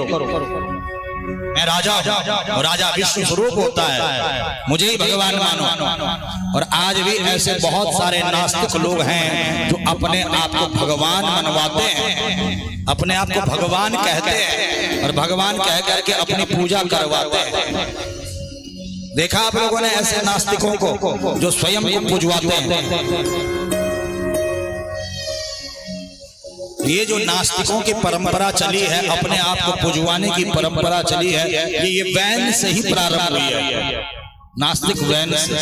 मैं राजा हूं, राजा विश्व स्वरूप होता है, मुझे ही भगवान मानो। और आज भी ऐसे बहुत सारे नास्तिक लोग हैं जो अपने आप को भगवान मनवाते हैं, अपने आप को भगवान कहते हैं और भगवान कह करके अपनी पूजा करवाते हैं। देखा आप लोगों ने ऐसे नास्तिकों को जो स्वयं को पूजवाते हैं। ये जो नास्तिकों की परंपरा चली है, अपने आप को पुजवाने की परंपरा चली है, ये वैन से ही प्रारंभ हुई है। नास्तिक वैन से।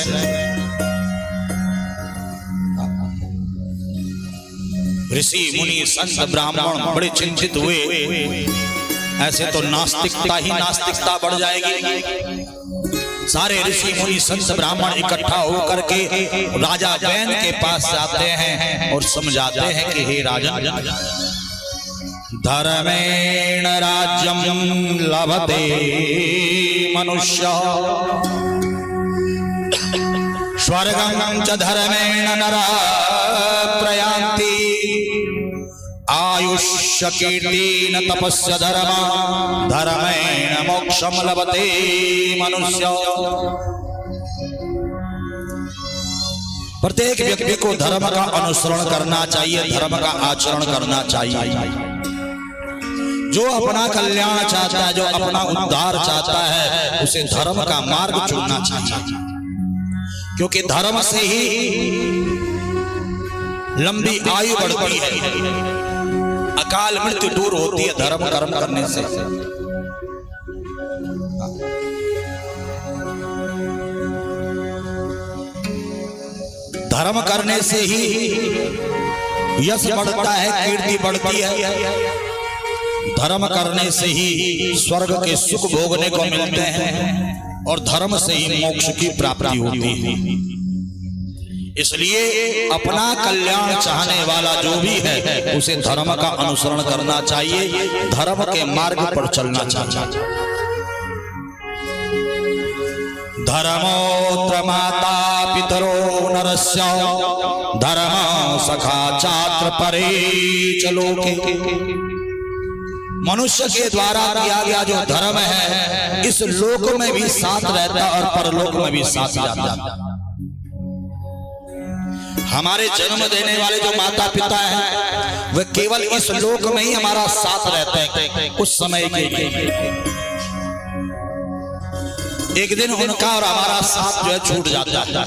ऋषि मुनि संत ब्राह्मण बड़े चिंतित हुए, ऐसे तो नास्तिकता ही नास्तिकता बढ़ जाएगी। सारे ऋषि मुनि संत ब्राह्मण इकट्ठा होकर के राजा वैन के पास जाते हैं और समझाते हैं कि हे राजन, धर्मेण राज्यं लभते मनुष्य, स्वर्गं च धर्मेण नरः प्रयान्ति, आयुष्य कीर्तिन तपस्य धर्म, धर्मेण मोक्षं लभते मनुष्य। प्रत्येक व्यक्ति को धर्म का अनुसरण करना चाहिए, धर्म का आचरण करना चाहिए। जो अपना कल्याण चाहता है, जो अपना उद्धार चाहता है, उसे धर्म का मार्ग चुनना चाहिए, क्योंकि धर्म से ही लंबी आयु बढ़ती है, अकाल मृत्यु दूर होती है धर्म कर्म करने से। धर्म करने से ही यश बढ़ता है, कीर्ति बढ़ती है। धर्म करने से ही स्वर्ग के सुख भोगने को मिलते हैं और धर्म से ही मोक्ष की प्राप्ति होती है। इसलिए अपना कल्याण चाहने वाला जो भी है, उसे धर्म का अनुसरण करना चाहिए, धर्म के मार्ग पर चलना चाहिए। धर्मोत्र माता पितरो नरस्य, धर्म सखा छात्र परे चलोके। मनुष्य के द्वारा किया गया जो धर्म है, इस लोक में भी साथ रहता है और परलोक में भी साथ जाता है। हमारे जन्म देने वाले जो माता पिता हैं, वे केवल इस लोक में ही हमारा साथ रहते हैं कुछ समय के लिए। एक दिन उनका और हमारा साथ जो है छूट जाता है,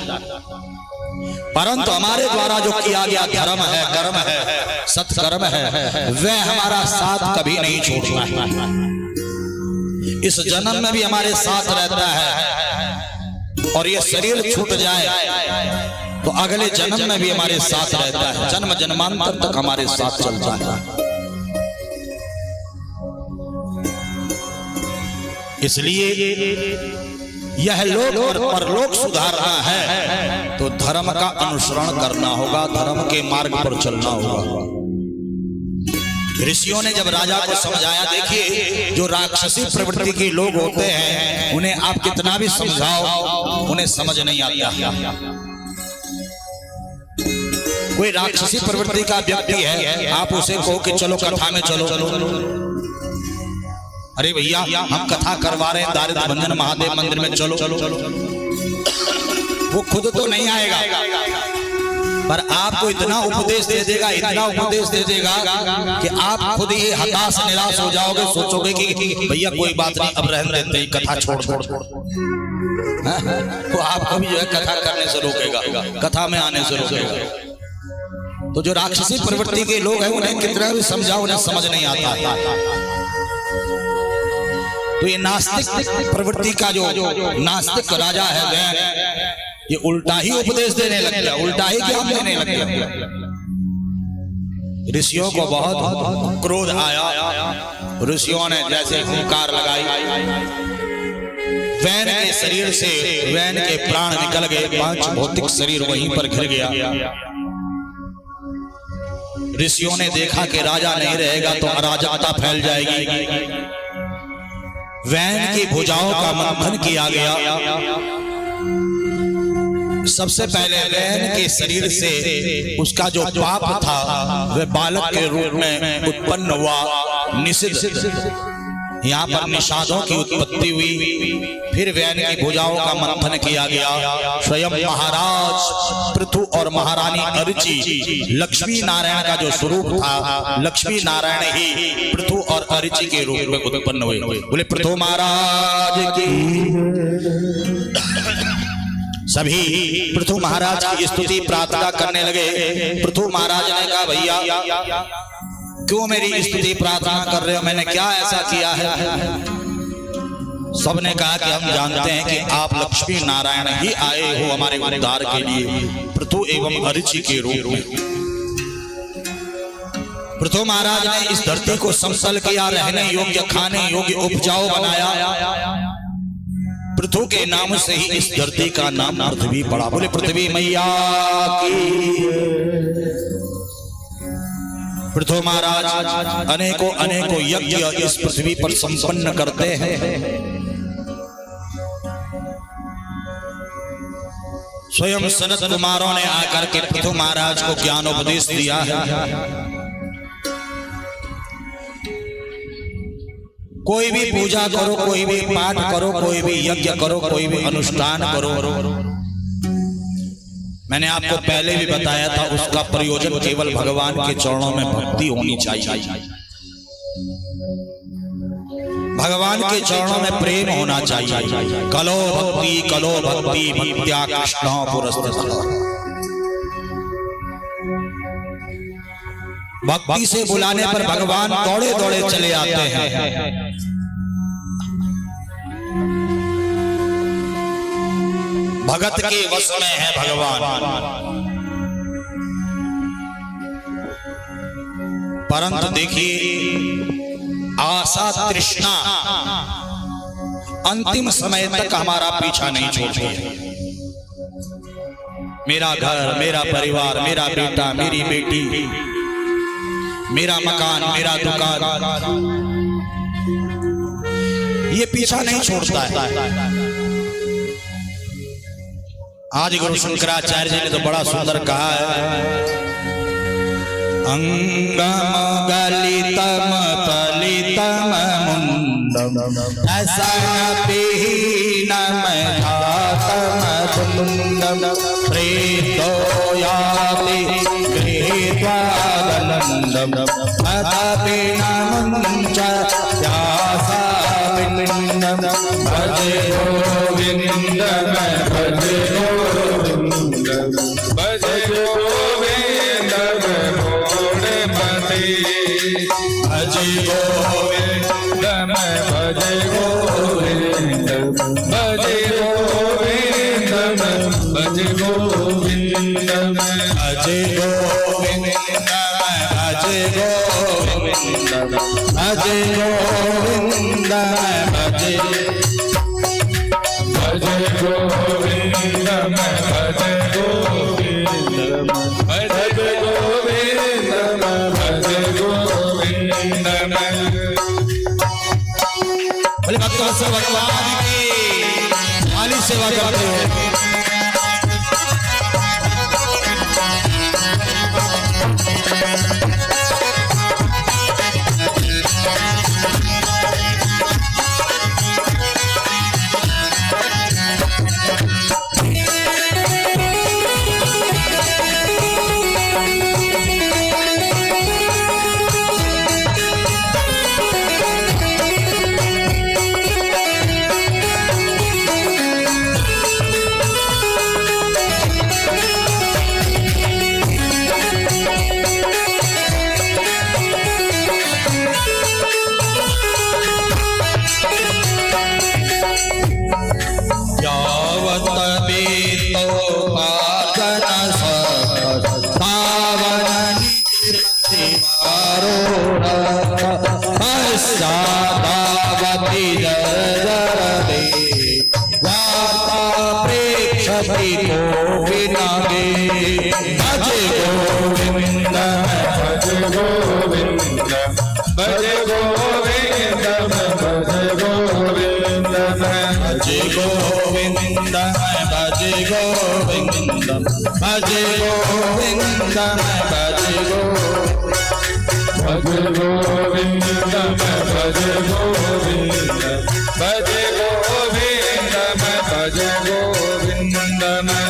परंतु हमारे द्वारा जो किया गया धर्म है, कर्म है, सत्कर्म है, वह हमारा साथ कभी नहीं छोड़ता है। इस जन्म में भी हमारे साथ रहता है और ये शरीर छूट जाए तो अगले जन्म में भी हमारे साथ रहता है, जन्म जन्मांतर तक हमारे साथ चलता है। इसलिए यह लोक और परलोक सुधारना है तो धर्म का अनुसरण करना होगा, धर्म के मार्ग पर चलना होगा। ऋषियों ने जब राजा को समझाया, देखिए जो राक्षसी प्रवृत्ति के लोग होते हैं, उन्हें आप कितना भी समझाओ, उन्हें समझ नहीं आता। कोई राक्षसी प्रवृत्ति का व्यक्ति है, आप उसे कहो कि चलो कथा में चलो, अरे भैया हम कथा करवा रहे हैं दारिद्र भंजन महादेव मंदिर में, चलो। वो खुद तो नहीं आएगा, पर आपको इतना उपदेश दे देगा, इतना उपदेश दे देगा कि आप खुद ही हताश निराश हो जाओगे, सोचोगे कि भैया कोई बात नहीं, अब रहने देते हैं, कथा छोड़। वो आपको भी जो है कथा करने से रोकेगा, कथा में आने से रोकेगा। तो जो राक्षसी प्रवृत्ति के लोग हैं, उन्हें कितना भी समझाओ, उन्हें समझ नहीं आता। तो ये नास्तिक प्रवृत्ति का जो नास्तिक राजा है, वह ये उल्टा ही उपदेश देने लग गया, उल्टा ही ज्ञान देने लग गया। ऋषियों को बहुत क्रोध आया। ऋषियों ने जैसे हुंकार लगाई, वैन के शरीर से वैन के प्राण निकल गए, 5 भौतिक शरीर वहीं पर गिर गया। ऋषियों ने देखा कि राजा नहीं रहेगा तो अराजकता फैल जाएगी। वैन की भुजाओं का मंथन किया गया। सबसे पहले वैन के शरीर से उसका जो पाप था वह बालक के रूप में उत्पन्न हुआ, निषिद्ध। यहाँ पर निषादों की उत्पत्ति हुई, फिर वैन की भुजाओं का मंथन किया गया। स्वयं महाराज पृथु और महारानी अरुचि लक्ष्मी नारायण का जो स्वरूप था, लक्ष्मी नारायण ही पृथु और अरुचि के रूप में उत्पन्न हुए। बोले पृथु महाराज की। सभी पृथु महाराज की स्तुति प्रार्थना करने लगे। पृथु महाराज ने कहा भैया क्यों मेरी स्तुति प्रार्थना कर रहे हो, मैंने क्या ऐसा किया है। सबने कहा कि हम जानते हैं कि आप लक्ष्मी नारायण ही आए हो हमारे उद्धार के लिए, पृथु एवं अरुचि के रूप में। पृथु महाराज ने इस धरती को समतल किया, रहने योग्य, खाने योग्य, उपजाऊ बनाया। पृथु के नाम से ही इस धरती का नाम पृथ्वी पड़ा। बोले पृथ्वी मैया की। पृथु महाराज अनेकों अनेकों यज्ञ इस पृथ्वी पर संपन्न करते हैं। स्वयं सनत कुमारों ने आकर के पृथु महाराज को ज्ञानोपदेश दिया है। कोई भी पूजा करो, कोई भी पाठ करो, कोई भी यज्ञ करो, कोई भी अनुष्ठान करो, मैंने आपको पहले भी बताया था, उसका प्रयोजन केवल भगवान के चरणों में भक्ति होनी चाहिए। भगवान के चरणों में प्रेम होना चाहिए। कलो भक्ति भक्त्या कृष्ण पुरस्कृतः। भक्ति से बुलाने पर भगवान दौड़े दौड़े चले आते हैं। भगत के वश में है भगवान। परंतु देखिए आशा तृष्णा अंतिम समय तक हमारा पीछा नहीं छोड़ती है। मेरा घर, मेरा परिवार, मेरा बेटा, मेरी बेटी, मेरा मकान, मेरा दुकान, ये पीछा नहीं छोड़ता है। आज गुरु शंकराचार्य जी ने तो बड़ा सुंदर कहा है, अंगम गलितम तलितम मुंडम असनपीनम धातम तुंडम प्रेतो याति गृहीत्वानंदम अतपीनम च यासा पिंडम भजे गोविंदम भजे भजे गोविंदम मोड़मते भजे गोविंदम भजे गोविंदम भजे गोविंदम भजे गोविंदम भजे गोविंदम भजे गोविंदम भजे गोविंदम भजे भजे गोविंदम भजे गोविंदम भजे गोविंदम भजे गोविंदम। बोले भक्तों से भगवान की खाली सेवा करते हो। भजे गोविंदम भजे भज गोविंद मैं भज गोविंद भज गोविंद मैं भज गोविंद मैं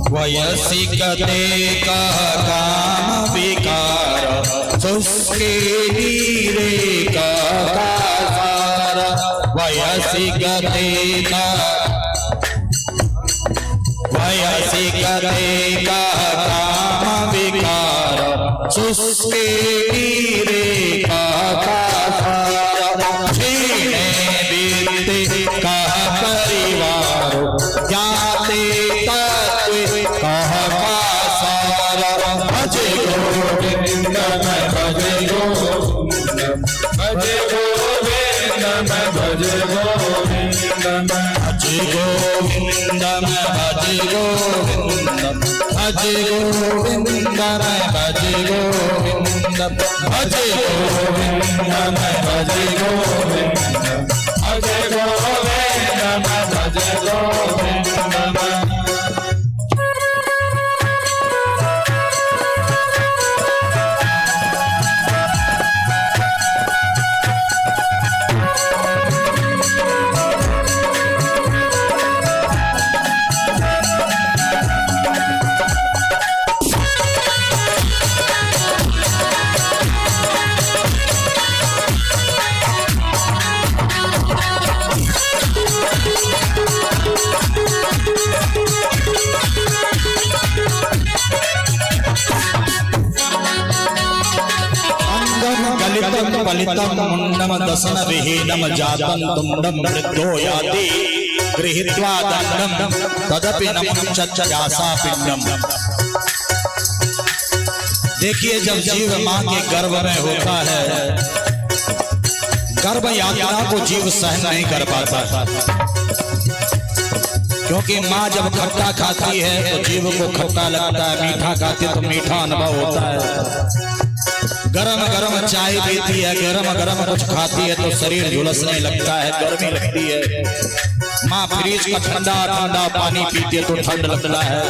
वयसिकते का काम विकार सुस्के नीरे का सार वयसिकते का काम विकार सुस्के नीरे का सार छीने बीते का परिवार जाते भज गोविंद मैं भज गोविंद भज गोविंद मैं भज गोविंद भज गोविंद मैं भज गोविंद भज गोविंद मैं भज गोविंद भज गोविंद मैं भज गोविंद भज गोविंद मैं भज गोविंद पलितम मुंडम दसन विहीनम जातम तुंडम वृद्धो याति गृहीत्वा दंडम तदपि नमं चच्चासा पिंडम। देखिए, जब जीव मां के गर्भ में होता है, गर्भ यात्रा को जीव सहन नहीं कर पाता, क्योंकि माँ जब खट्टा खाती है तो जीव को खट्टा लगता है, मीठा खाती तो मीठा अनुभव होता है। गरम गरम चाय पीती है, गरम गरम कुछ खाती है तो शरीर झुलसने लगता है, गर्मी लगती है। माँ फ्रिज का ठंडा ठंडा पानी पीती है तो ठंड लगता है।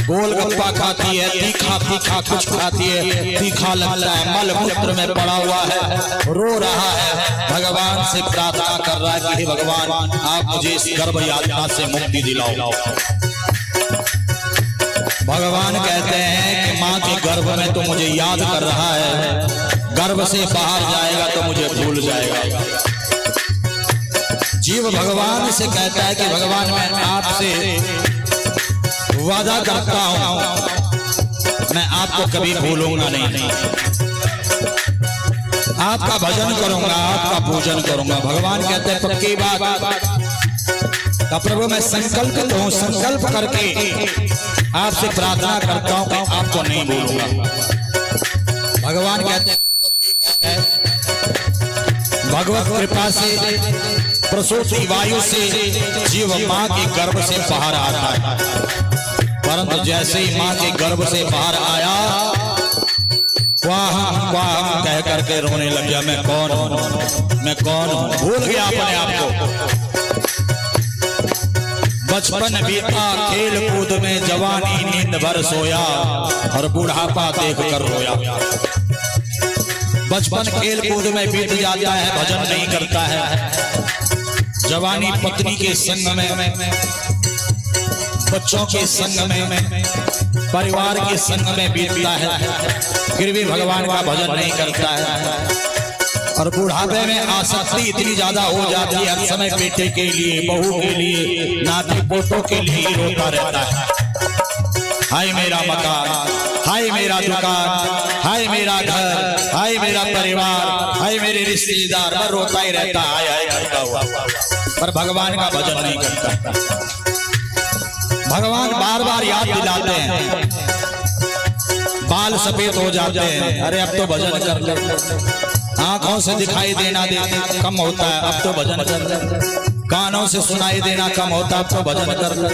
गोलगप्पा खाती है, तीखा तीखा कुछ खाती है, तीखा लगता है। मल मूत्र में पड़ा हुआ है, रो रहा है, भगवान से प्रार्थना कर रहा है कि हे भगवान, आप मुझे इस गर्भ यातना से मुक्ति दिलाओ। भगवान कहते हैं कि माँ के गर्भ में तो मुझे याद कर रहा है, गर्भ से बाहर जाएगा तो मुझे भूल जाएगा। जीव भगवान से कहता है कि भगवान, मैं आपसे वादा करता हूं, मैं आपको कभी भूलूंगा नहीं, आपका भजन करूंगा, आपका पूजन करूंगा। भगवान कहते हैं पक्की बात, तो प्रभु मैं संकल्प हूं, संकल्प करके आपसे प्रार्थना करता हूं कि आपको नहीं भूलूंगा। भगवान कहते हैं भगवत कृपा से प्रसूति वायु से जीव मां के गर्भ से बाहर आता है, परंतु जैसे ही मां के गर्भ से बाहर आया, वाह कह करके रोने लग गया, मैं कौन हूं, मैं कौन हूं, भूल गया अपने आप को। बचपन बीता खेल कूद में, जवानी नींद भर सोया और बुढ़ापा देख कर रोया। बचपन खेल कूद में बीत जाता है, भजन नहीं करता है। जवानी पत्नी के संग में, बच्चों के संग में, परिवार के संग में बीतता है, फिर भी भगवान का भजन नहीं करता है। और बुढ़ापे में आसक्ति इतनी ज्यादा हो जाती है, हर समय बेटे के लिए, बहू के लिए, नाती पोतों के लिए रोता रहता है। हाय मेरा मकान, हाय मेरा दुकान, हाय मेरा घर, हाय मेरा परिवार, हाय मेरे रिश्तेदार, वह रोता ही रहता है, हाय हाय करता हुआ, पर भगवान का भजन नहीं करता। भगवान बार बार याद दिलाते हैं। बाल सफेद हो जाते हैं, अरे अब तो भजन कर ले। आंखों से दिखाई देना कम होता है, अब तो भजन कर ले। कानों से सुनाई देना कम होता है, अब तो भजन कर ले।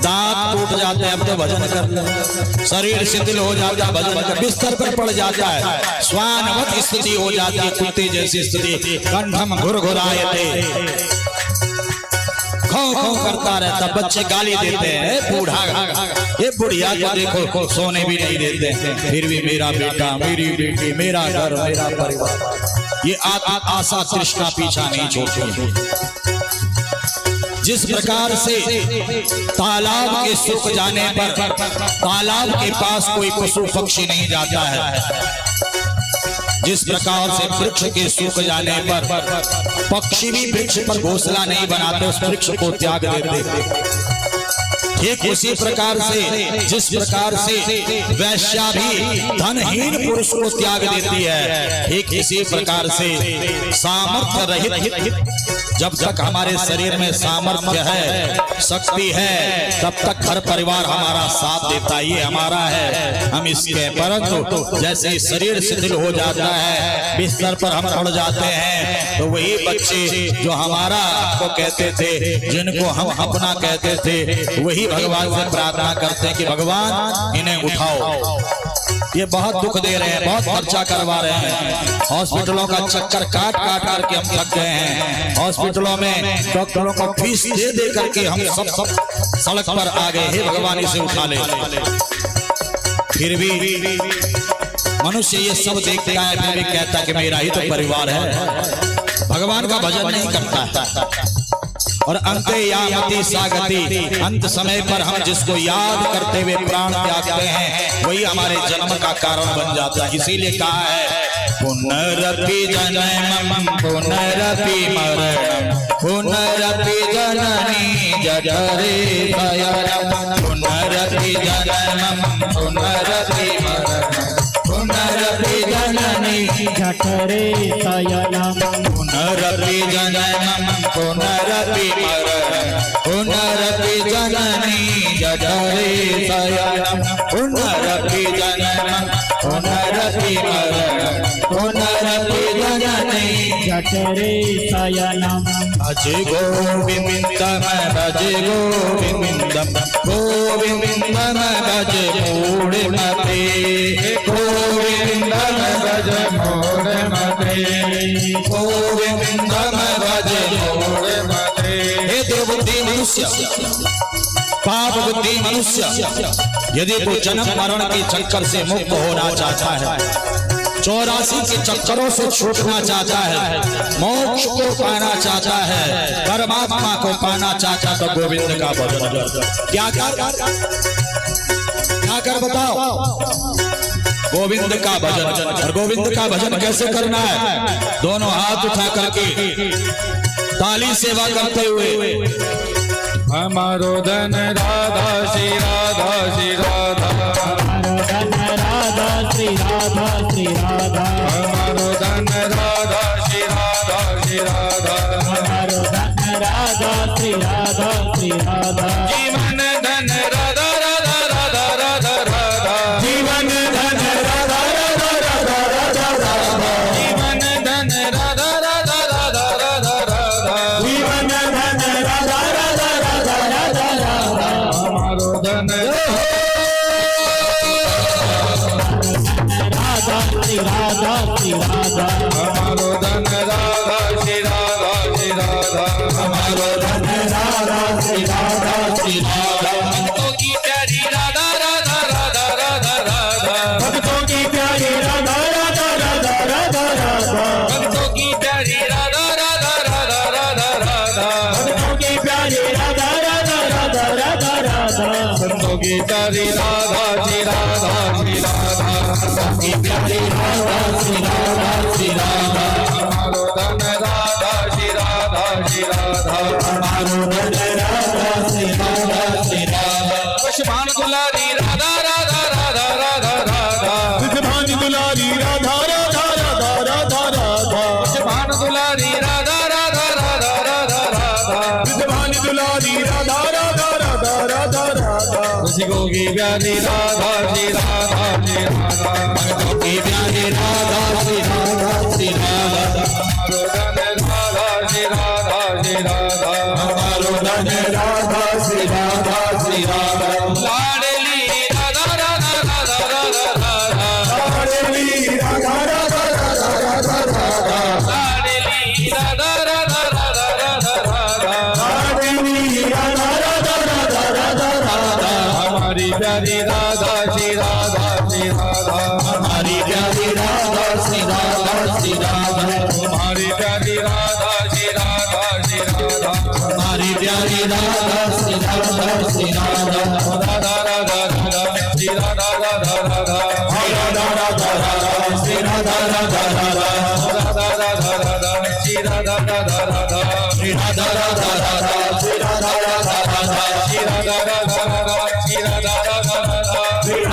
दांत टूट जाते हैं, अब तो भजन कर ले। शरीर शिथिल हो जाता है, भजन कर। बिस्तर पर पड़ जाता है, श्वानवत स्थिति हो जाती है, कुत्ते जैसी स्थिति। कंठम घुरघुराए खो खो करता रहता, बच्चे गाली देते हैं, बूढ़ा ये बुढ़िया को देखो सोने भी नहीं देते, फिर भी मेरा बेटा, मेरी बेटी, मेरा घर, मेरा परिवार, ये आशा तृष्णा पीछा नहीं छोड़ती। जिस प्रकार से तालाब के सूख जाने पर तालाब के पास कोई पशु पक्षी नहीं जाता है, जिस प्रकार से वृक्ष के सूख जाने पर पक्षी भी वृक्ष पर घोंसला नहीं बनाते, उस वृक्ष को त्याग देते। ठीक उसी प्रकार से जिस प्रकार से वैश्या भी धनहीन पुरुष को त्याग देती है, ठीक इसी प्रकार से सामर्थ्य रहित जब तक हमारे शरीर में सामर्थ्य है, शक्ति है, तब तक घर परिवार हमारा साथ देता, ये हमारा है, हम इसके। परंतु जैसे ही शरीर शिथिल हो जाता है, बिस्तर पर हम पड़ जाते हैं, तो वही बच्चे जो हमारा को कहते थे, जिनको हम अपना कहते थे, वही भगवान से प्रार्थना करते हैं कि भगवान इन्हें उठाओ। ये बहुत दुख दे रहे हैं, बहुत खर्चा करवा रहे हैं, हॉस्पिटलों का चक्कर काट काट करके हम थक गए हैं। हॉस्पिटलों में डॉक्टरों को फीस दे दे करके हम सब सड़क पर आ गए। हे भगवान इसे उठा ले। फिर भी मनुष्य ये सब देखता है, फिर भी कहता कि मेरा ही तो परिवार है, भगवान का भजन नहीं करता। और अंते यामति सागति, अंत समय पर हम जिसको याद करते हुए प्राण त्यागते हैं, वही हमारे जन्म का कारण बन जाता है। इसीलिए कहा है पुनरपि जन्मं पुनरपि मरणं पुनरपि जननी जठरे शयनं पुनरपि जन्मं पुनरपि मरणं पुनरपि जननी जठरे शयनं पुनरपि जन्मं पुनरपि मरणं पुनरपि जननी जठरे शयनं पुनरपि जन्मं पुनरपि मरणं पुनरपि जननी जठरे शयनं। भज गोविंदम भज गोविंदम गोविंदम भज मूढ़मते गोविंदम भज मूढ़मते गोविंदम भज मूढ़मते। हे दुर्बुद्धि मनुष्य, पाप बुद्धि मनुष्य, यदि तू जन्म मरण के चक्कर से मुक्त होना चाहता है, 84 के चक्करों से छूटना चाहता है, मोक्ष को पाना चाहता है, परमात्मा को पाना चाहता, तो गोविंद का भजन क्या कर बताओ। गोविंद का भजन। और गोविंद का भजन कैसे करना है? दोनों हाथ उठा करके ताली सेवा करते हुए हमारो धन राधा श्री राधा श्री राधा, हमारो धन राधा श्री राधा श्री राधा, हमारो धन राधा श्री राधा श्री राधा, हमारो धन राधा श्री राधा श्री राधा, जीवन धन राधा राधा राधा राधा राधा, जीवन धन राधा राधा राधा राधा राधा, जीवन धन राधा राधा राधा राधा राधा, जीवन धन राधा राधा राधा राधा राधा, हमारो धन राधा श्री राधा श्री राधा, हमारो धन राधा श्री राधा श्री राधा, हमारो धन राधा श्री राधा श्री राधा। भक्तों की प्यारी राधा राधा राधा राधा राधा, भक्तों की प्यारी राधा राधा राधा राधा राधा, भक्तों की प्यारी राधा राधा राधा राधा राधा, भक्तों की प्यारी राधा राधा राधा राधा राधा, भक्तों की प्यारी राधा श्री राधा श्री राधा, की प्यारी राधा श्री राधा श्री राधा, हमारो धन राधा श्री राधा श्री राधा, हमारो धन राधा श्री राधा श्री राधा। पुष्पान दुलारी राधा राधा राधा राधा राधा, विद्वान दुलारी राधा राधा राधा राधा राधा, पुष्पान दुलारी राधा राधा राधा राधा राधा, विद्वान दुलारी राधा राधा राधा भक्तों की प्यारी राधा श्री राधा श्री राधा हमारो धन राधा श्री राधा श्री राधा लाडली राधा राधा राधा राधा राधा लाडली राधा राधा राधा राधा लाडली राधा राधा राधा राधा राधा लाडली राधा राधा राधा राधा राधा हमारी प्यारी राधा श्री राधा श्री राधा हमारी प्यारी राधा श्री राधा श्री राधा हमारी प्यारी राधा श्री राधा श्री राधा हमारी प्यारी राधा श्री राधा श्री राधा राधा राधा राधा श्री राधा राधा राधा राधा राधा राधा श्री राधा राधा राधा राधा राधा राधा श्री राधा राधा राधा श्री राधा राधा राधा श्री राधा राधा राधा श्री राधा राधा राधा श्री राधा राधा राधा श्री राधा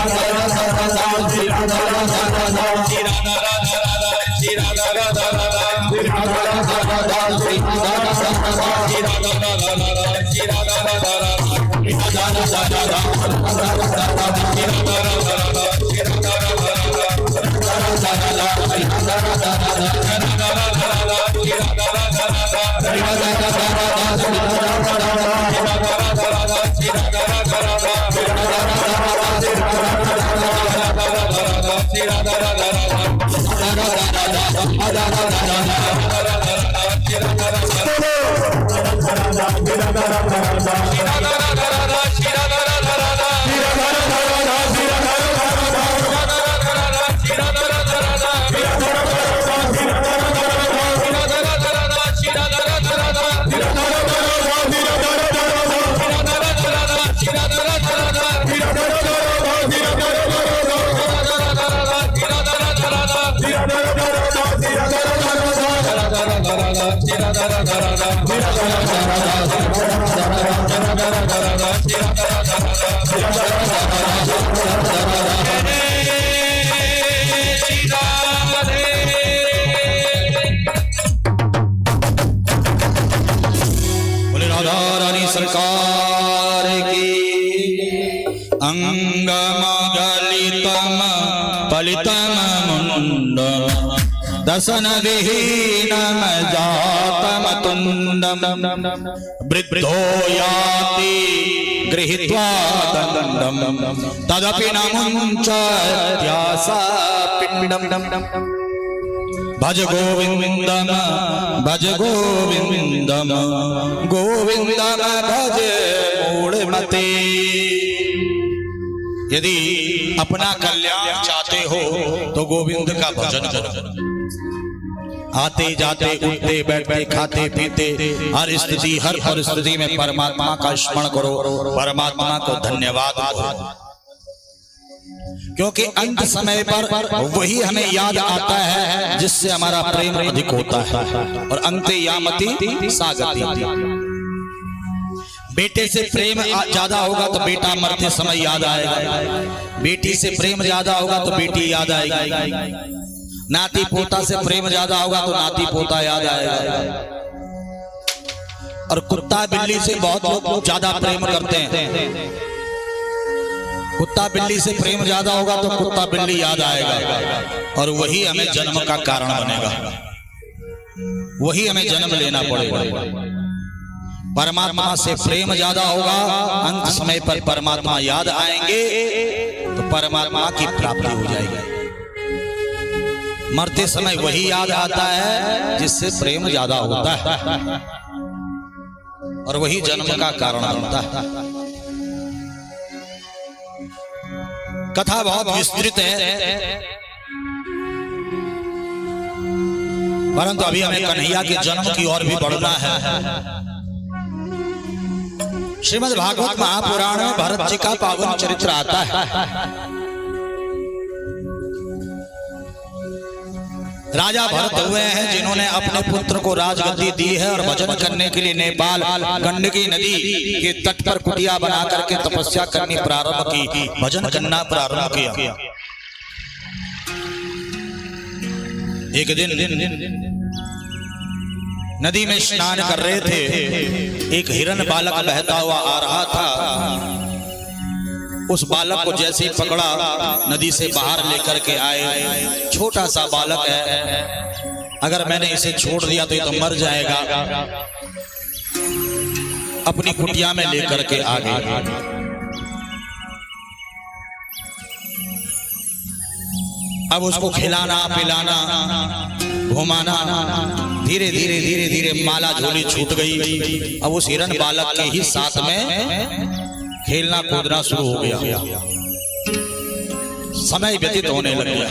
राधा राधा श्री राधा राधा राधा श्री राधा राधा राधा श्री राधा राधा राधा श्री राधा राधा राधा श्री राधा राधा राधा श्री राधा राधा राधा श्री राधा राधा राधा श्री राधा राधा राधा श्री राधा राधा राधा श्री राधा राधा राधा श्री राधा राधा राधा राधा राधा राधा श्री राधा राधा राधा श्री राधा राधा राधा श्री राधा राधा राधा राधा राधा राधा श्री राधा राधा राधा श्री राधा राधा राधा श्री राधा राधा राधा बोले राधा रानी सरकार की अंगमगलितम पलितम मुंडम दसन विहीनम जातम तुंडम वृद्धो याति गृहीत्वा दंडम तदपि न मुञ्चत्यासा पिंडम भज गोविंदम गोविंदम गोविंदम भज मूढ़मते। यदि अपना कल्याण चाहते हो तो गोविंद का भजन करो। आते जाते उठते बैठते खाते पीते हर स्थिति हर परिस्थिति में परमात्मा का स्मरण करो, परमात्मा को धन्यवाद करो, क्योंकि अंत समय पर वही हमें याद आता है जिससे हमारा प्रेम अधिक होता है। और अंते यामति सागति, बेटे से प्रेम ज्यादा होगा तो बेटा मरते समय याद आएगा, बेटी से प्रेम ज्यादा होगा तो बेटी याद आएगी, नाती पोता से प्रेम ज्यादा होगा तो नाती पोता याद आएगा। और कुत्ता बिल्ली से बहुत लोग ज्यादा प्रेम करते हैं, कुत्ता बिल्ली से प्रेम ज्यादा होगा तो कुत्ता बिल्ली याद आएगा और वही हमें जन्म का कारण बनेगा, वही हमें जन्म लेना पड़ेगा। परमात्मा से प्रेम ज्यादा होगा, अंत समय पर परमात्मा याद आएंगे तो परमात्मा की प्राप्ति हो जाएगी। मरते समय वही याद आता है जिससे प्रेम ज्यादा होता है और वही जन्म का कारण बनता है। कथा बहुत विस्तृत है, परंतु अभी हमें कन्हैया के जन्म की ओर भी बढ़ना है। श्रीमद् भागवत महापुराण में भरत जी का पावन चरित्र आता है। राजा भरत हुए हैं जिन्होंने अपने पुत्र को राजगद्दी दी है और भजन करने के लिए नेपाल गंडकी नदी के तट पर कुटिया बना करके तपस्या करनी प्रारंभ की, भजन करना प्रारंभ किया। एक दिन नदी में स्नान कर रहे थे, एक हिरण बालक बहता हुआ आ रहा था। उस बालक को जैसे ही पकड़ा, नदी से बाहर लेकर के आए। छोटा सा बालक है, अगर मैंने इसे छोड़ दिया तो ये तो मर जाएगा। अपनी कुटिया में लेकर के आ गए। अब उसको खिलाना पिलाना घुमाना, धीरे धीरे धीरे धीरे माला झोली छूट गई। अब उस हिरण बालक के ही साथ में खेलना कूदना शुरू हो गया। समय व्यतीत होने लग गया।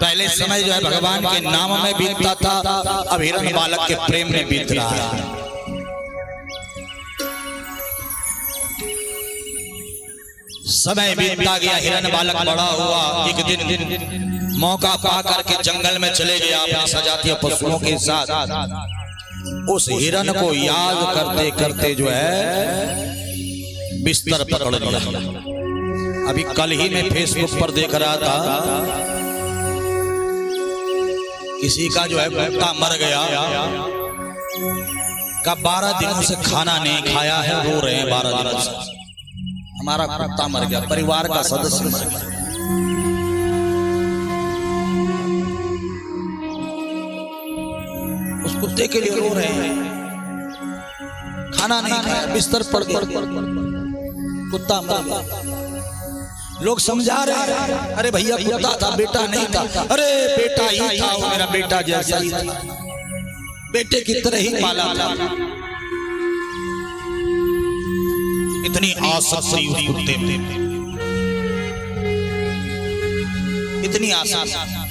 पहले समय जो है भगवान के नाम में बीतता था, अब हिरण बालक के प्रेम में बीत रहा है। समय बीतता गया, हिरण बालक बड़ा हुआ। एक दिन मौका पा करके जंगल में चले गया अपने सजातीय पशुओं के साथ। उस हिरण को याद करते करते जो है बिस्तर पकड़ लिया। अभी कल ही मैं फेसबुक पर देख रहा था, किसी का जो है कुत्ता मर गया, का 12 दिनों से खाना नहीं खाया है, रो रहे हैं 12 दिनों से। हमारा कुत्ता मर गया, परिवार का सदस्य मर गया। उस कुत्ते के लिए रो रहे हैं, खाना नहीं खाया, बिस्तर पर कुत्ता मर गया। लोग समझा रहे हैं, अरे भैया कुत्ता था, बेटा नहीं था। अरे बेटा ही था, वो मेरा बेटा जैसा ही था, बेटे की तरह ही पाला था। इतनी आसक्ति उस कुत्ते में, इतनी आसक्ति।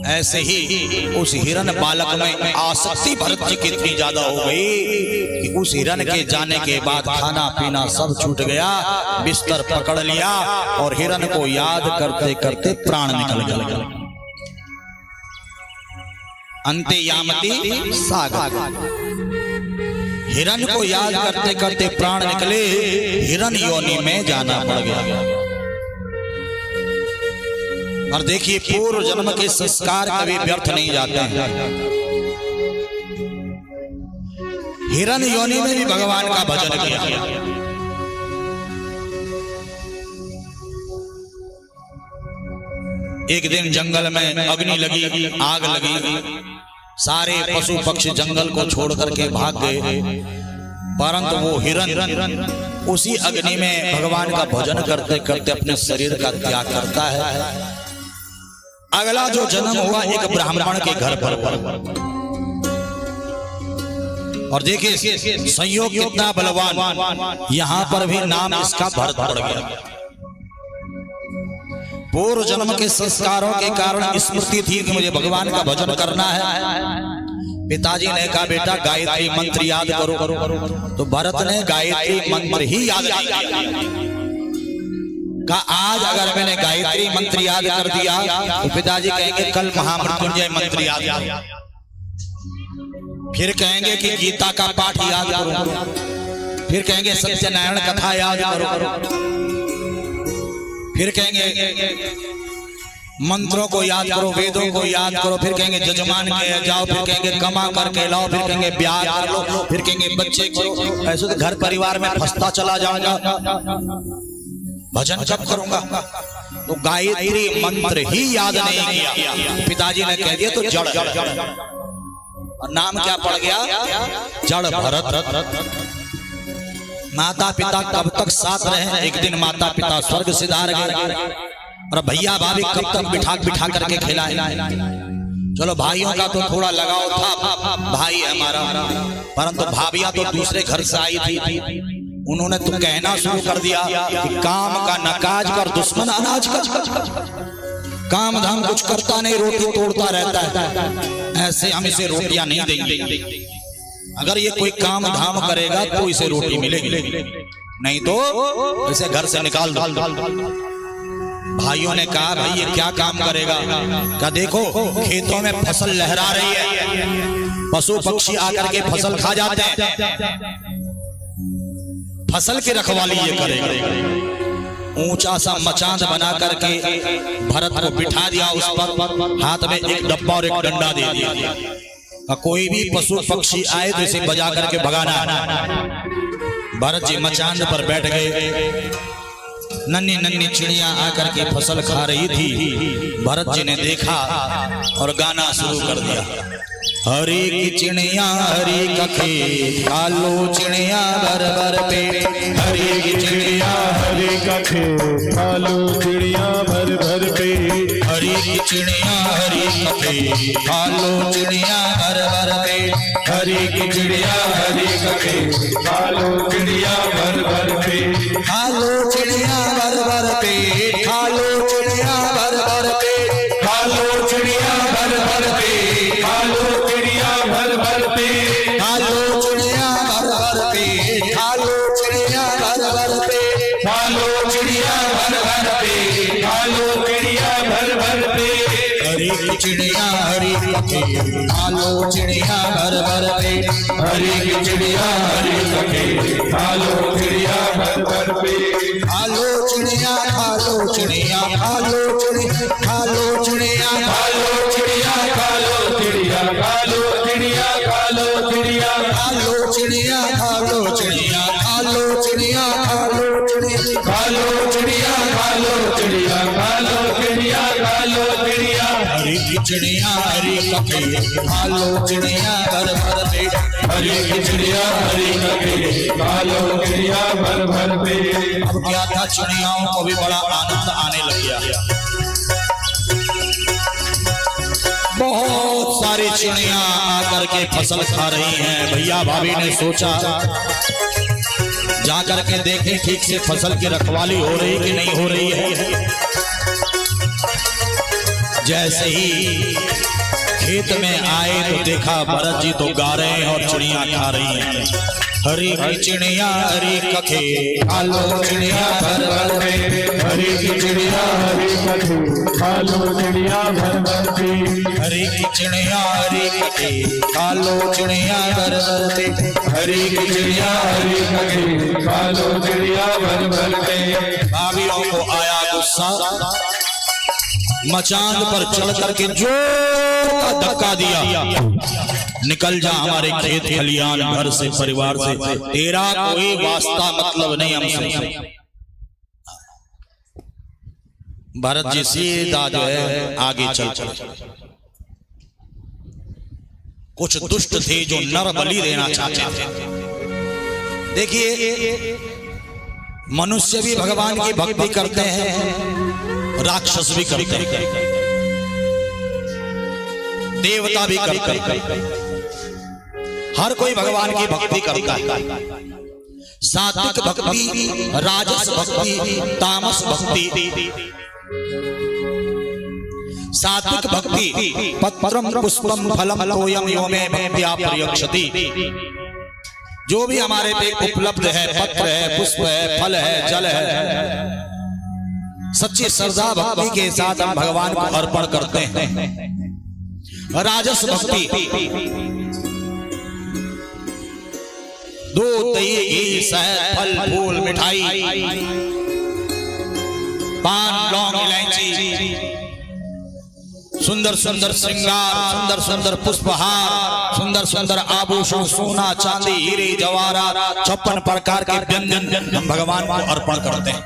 ऐसे ही उस हिरण बालक में आसक्ति भरत जी की इतनी ज्यादा हो गई कि उस हिरण के जाने के बाद खाना पीना सब छूट गया, बिस्तर पकड़ लिया और हिरण को याद करते करते प्राण निकल गया। अंते यामती सागर, हिरण को याद करते करते प्राण निकले, हिरण योनि में जाना पड़ गया। और देखिए पूर्व जन्म के संस्कार कभी व्यर्थ नहीं जाते हैं। हिरण योनि में भी भगवान का भजन किया। एक दिन जंगल में अग्नि लगी, आग लगी, सारे पशु पक्षी जंगल को छोड़ करके भाग गए, परंतु वो हिरण उसी अग्नि में भगवान का भजन करते करते अपने शरीर का त्याग करता है। अगला जो जन्म हुआ एक ब्राह्मण के घर पर। और देखिए संयोग कितना बलवान, यहां पर भी नाम इसका भरत पड़ गया। पूर्व जन्म के संस्कारों के कारण स्मृति थी कि मुझे भगवान का भजन करना है। पिताजी ने कहा बेटा गायत्री मंत्र याद करो, तो भरत ने गायत्री मंत्र ही याद किया। कहा आज अगर मैंने गायत्री मंत्र याद कर दिया तो पिताजी कहेंगे कल महामृत्युंजय मंत्र याद करो, फिर कहेंगे कि गीता का पाठ याद करो, फिर कहेंगे सत्यनारायण कथा याद करो, फिर कहेंगे मंत्रों को याद करो, वेदों को याद करो, फिर कहेंगे जजमान के जाओ, फिर कहेंगे कमा करके लाओ, फिर कहेंगे ब्याह कर लो, फिर कहेंगे बच्चे करो। ऐसे तो घर परिवार में फंसता चला जाऊंगा, भजन कब करूंगा? तो गायत्री मंत्र ही याद नहीं किया। पिताजी ने कह दिया तो जड़, और नाम क्या पड़ गया? जड़ भरत। माता पिता कब तक साथ रहे? एक दिन माता पिता स्वर्ग सिधार गए और भैया भाभी कब तक बिठा करके खिलाए। चलो भाइयों का तो थोड़ा लगाव था, भाई हमारा, परंतु भाभियां तो दूसरे घर से आई थी। उन्होंने तो कहना शुरू कर दिया कि काम का नकाज कर, दुश्मन अनाज का। काम धाम कुछ करता नहीं, रोटी तोड़ता रहता है, ऐसे हम इसे रोटियां नहीं देंगे। अगर ये कोई काम धाम करेगा तो इसे रोटी मिलेगी, नहीं तो इसे घर से निकाल दो। भाइयों ने कहा भाई ये क्या काम करेगा? क्या देखो खेतों में फसल लहरा रही है, पशु पक्षी आकर के फसल खा जाते हैं, फसल की रखवाली ये करेगा। ऊंचा सा मचान बना करके भरत को बिठा दिया उस पर, हाथ में एक डब्बा और एक डंडा दे दिया। कोई भी पशु पक्षी आए तो इसे बजा करके भगाना है। भरत जी मचान पर बैठ गए। नन्ही नन्ही चिड़िया आकर के फसल खा रही थी। भरत जी ने देखा और गाना शुरू कर दिया। हरी की चिड़िया हरी कखे खालो चिड़िया भर भर पेट। हरी की चिड़िया हरी कखे खालो चिड़िया भर भर पेट। हरी की चिड़िया हरी कखे खालो चिड़िया भर भर पेट। हरी की चिड़िया हरी कखे खालो चिड़िया भर भर पेट। खालो चिड़िया भर भर पेट। खालो चिड़िया भर भर पेट। खालो चिड़िया भर भर पेट। खालो चिड़िया भर भर पेट। खालो चिड़िया भर भर पेट। खालो चिड़िया भर भर पेट। खालो चिड़िया भर भर पेट। खालो चिड़िया भर भर पेट। हरी की चिड़िया हरी कखे खालो चिड़िया भर भर पेट। हरी की चिड़िया हरी कखे खालो चिड़िया भर भर पेट। खालो चिड़िया खालो चिड़िया खालो चिड़िया खालो चिड़िया खालो चिड़िया खालो चिड़िया खालो चिड़िया खालो चिड़िया खालो चिड़िया खालो चिड़िया खालो चिड़िया खालो चिड़िया खालो चिड़िया खालो चिड़िया खालो चिड़िया खालो चिड़िया। हरी की चिड़िया हरी कखे खालो चिड़िया भर भर पेट। हरी की चिड़िया हरी कखे खालो चिड़िया भर भर पेट। अब क्या था, चिड़ियाओं को भी बड़ा आनंद आने लग गया। बहुत सारी चिड़िया आकर के फसल खा रही हैं। भैया भाभी ने सोचा जाकर के देखें ठीक से फसल की रखवाली हो रही कि नहीं हो रही है। जैसे ही खेत में आए तो देखा भरत जी तो गा रहे हैं और चिड़िया खा रही हैं। हरी की चिड़िया हरी कखे खालो चिड़िया भर भर पेट। हरी की चिड़िया हरी कखे खालो चिड़िया भर भर पेट। हरी की चिड़िया हरी कखे खालो चिड़िया भर भर पेट। हरी की चिड़िया हरी कखे खालो चिड़िया भर भर पेट। भाभीओं को आया गुस्सा, मचान पर चढ़ करके जोर का धक्का दिया। निकल जा हमारे खेत खलियान घर से परिवार से, तेरा कोई वास्ता मतलब नहीं हमसे। भरत जी सीधा जो है आगे चल चल। कुछ दुष्ट थे जो नर बलि देना चाहते थे। देखिए मनुष्य भी भगवान की भक्ति करते हैं, राक्षस भी करते हैं, देवता भी करते हैं। हर कोई भगवान की भक्ति करता है। सात्विक भक्ति, राजस भक्ति, तामस भक्ति। सात्विक भक्ति पत्रम पुष्पम फलम तोयम यो मे भक्त्या प्रयक्षति। जो भी हमारे पे उपलब्ध है, पत्र है, पुष्प है, फल है, जल है, सच्ची श्रद्धा भक्ति के साथ हम भगवान को अर्पण करते हैं। राजस भक्ति दूध दही घी शहद फल फूल मिठाई पान लौंग इलायची, सुंदर सुंदर श्रृंगार, सुंदर सुंदर पुष्पहार, सुंदर सुंदर आभूषण, सोना चांदी हीरे जवाहरात, 56 प्रकार के व्यंजन हम भगवान को अर्पण करते हैं।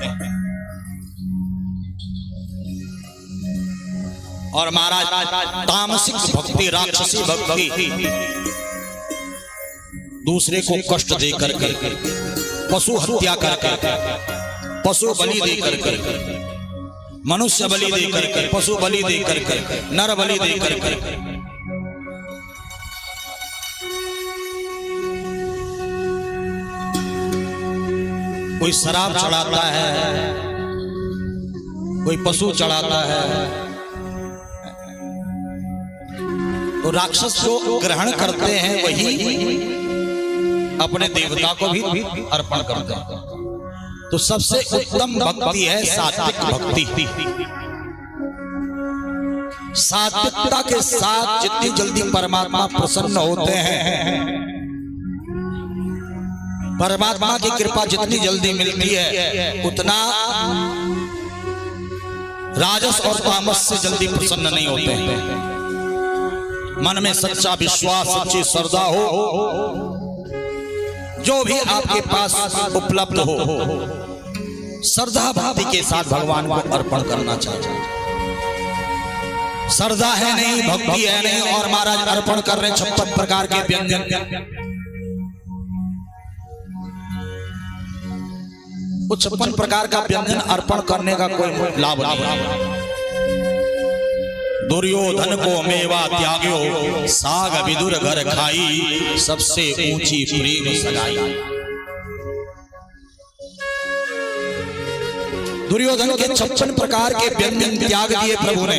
और महाराज तामसिक भक्ति, राक्षसी भक्ति दूसरे को कष्ट दे करके, पशु हत्या करके, पशु बलि दे करके, मनुष्य बलि दे करके, पशु बलि दे करके, नर बलि दे करके, कोई शराब चढ़ाता है, कोई पशु चढ़ाता है। तो राक्षस जो ग्रहण करते हैं वही अपने देवता को भी अर्पण करते हैं। तो सबसे उत्तम भक्ति है सात्विक भक्ति। सात्विकता के साथ जितनी जल्दी परमात्मा प्रसन्न होते हैं, परमात्मा की कृपा जितनी जल्दी मिलती है, उतना राजस और तामस से जल्दी प्रसन्न नहीं होते हैं। मन में सच्चा विश्वास, सच्ची श्रद्धा हो, जो भी आपके पास उपलब्ध हो श्रद्धा भक्ति के साथ भगवान को अर्पण करना चाहिए। श्रद्धा है नहीं, भक्ति है नहीं, और महाराज अर्पण कर रहे 56 प्रकार के व्यंजन। वो 56 प्रकार का व्यंजन अर्पण करने का कोई लाभ नहीं। दुर्योधन को मेवा त्याग्यो, साग विदुर घर खाई, सबसे ऊंची प्रेम सगाई। दुर्योधन के 56 प्रकार के व्यंजन त्याग दिए प्रभु ने।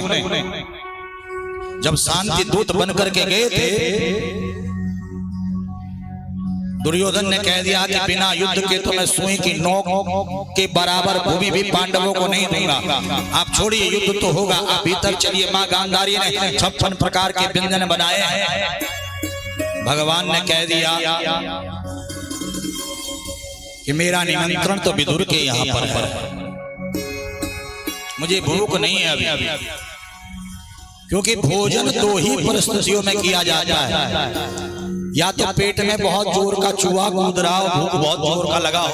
जब शांति दूत बनकर के गए थे, दुर्योधन ने कह दिया कि बिना युद्ध के तो मैं सुई की नोक के बराबर भूमि भी पांडवों को नहीं दूंगा। आप छोड़िए, युद्ध तो होगा, आप भीतर चलिए। मां गांधारी ने 56 प्रकार के व्यंजन बनाए हैं। भगवान ने कह दिया कि मेरा निमंत्रण तो विदुर के यहाँ पर है, मुझे भूख नहीं है अभी, क्योंकि भोजन 2 ही परिस्थितियों में किया जाता है। या तो पेट में बहुत जोर का चूहा कूद रहा हो, भूख बहुत जोर का लगा हो,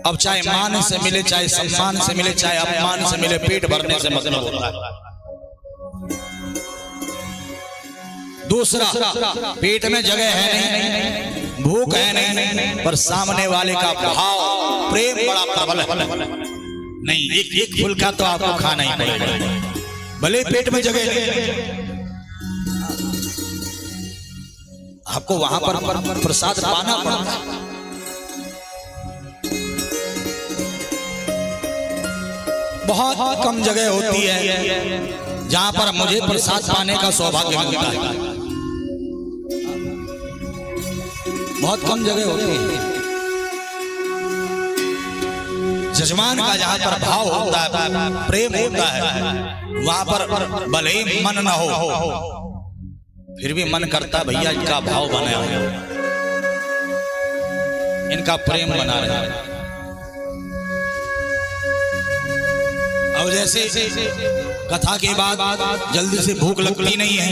अब चाहे मान से मिले, चाहे सम्मान से मिले, चाहे अपमान से मिले, पेट भरने से मतलब होता है। दूसरा, पेट में जगह है नहीं, भूख है नहीं, पर सामने वाले का भाव प्रेम बड़ा प्रबल है। नहीं, एक फुल्का तो आपको खाना ही पड़ेगा, भले पेट में जगह नहीं। आपको वहां पर प्रसाद पाना पड़ता है। बहुत कम जगह होती है जहां पर मुझे प्रसाद पाने का सौभाग्य मिलता है। बहुत कम जगह होती है। जजमान का जहां पर भाव होता है, प्रेम होता है, वहां पर भले ही मन न हो, फिर भी मन करता भैया इनका भाव बना है, इनका प्रेम बना रहे। अब जैसे कथा के बाद जल्दी से भूख लगती नहीं है,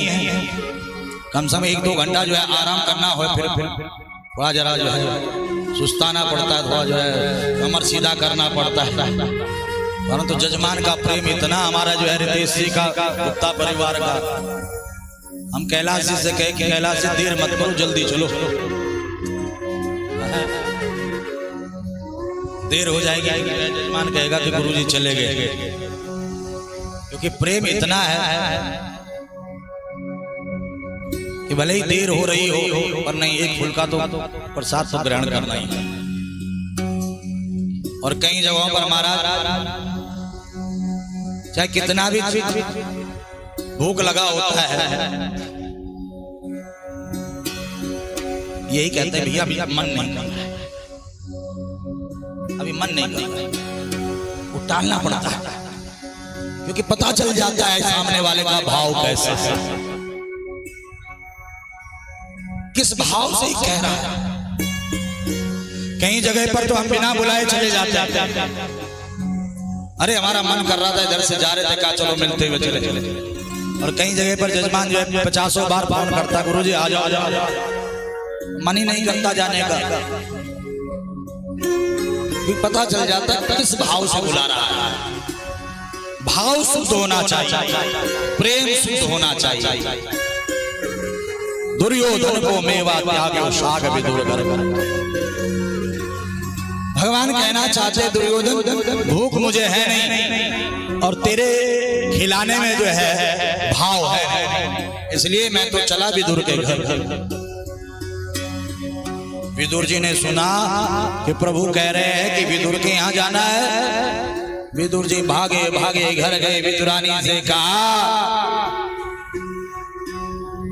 कम से कम 1-2 घंटा जो है आराम करना हो, फिर थोड़ा जरा जो है सुस्ताना पड़ता है, थोड़ा जो है कमर सीधा करना पड़ता है। परंतु जजमान का प्रेम इतना हमारा जो है रितेश जी का, गुप्ता परिवार का, हम कैलाश जी से कहे कि कैलाश जी देर मत करो, जल्दी चलो, देर हो जाएगी। जजमान कहेगा कि गुरुजी चले गए, क्योंकि प्रेम इतना है कि भले ही देर हो रही हो, पर नहीं, एक फुल्का तो प्रसाद तो ग्रहण करना ही है। और कई जगहों पर महाराज चाहे कितना भी भूख लगा होता है, यही कहते हैं भैया अभी मन नहीं कर रहा है, अभी मन नहीं कर रहा है, वो टालना पड़ता है, क्योंकि पता चल जाता है सामने वाले का भाव कैसा है, किस भाव से कह रहा है। कई जगह पर तो हम बिना बुलाए चले जाते हैं, अरे हमारा मन कर रहा था, इधर से जा रहे थे, कहा चलो मिलते हुए चले चले। और कई जगह पर जजमान जो है 50 बार फोन करता, गुरुजी आ जाओ, आ जाओ, मन ही नहीं करता जाने का। पता चल जाता है किस भाव से बुला रहा है। भाव शुद्ध होना चाहिए, प्रेम शुद्ध होना चाहिए। दुर्योधन को मेवा त्याग्यो, साग विदुर घर खाई। भगवान कहना चाहते दुर्योधन, भूख मुझे है नहीं, और तेरे खिलाने में जो है भाव है, इसलिए मैं तो चला विदुर के घर। विदुर जी ने सुना कि प्रभु कह रहे हैं कि विदुर के यहाँ जाना है। विदुर जी भागे भागे घर गए, विदुरानी से कहा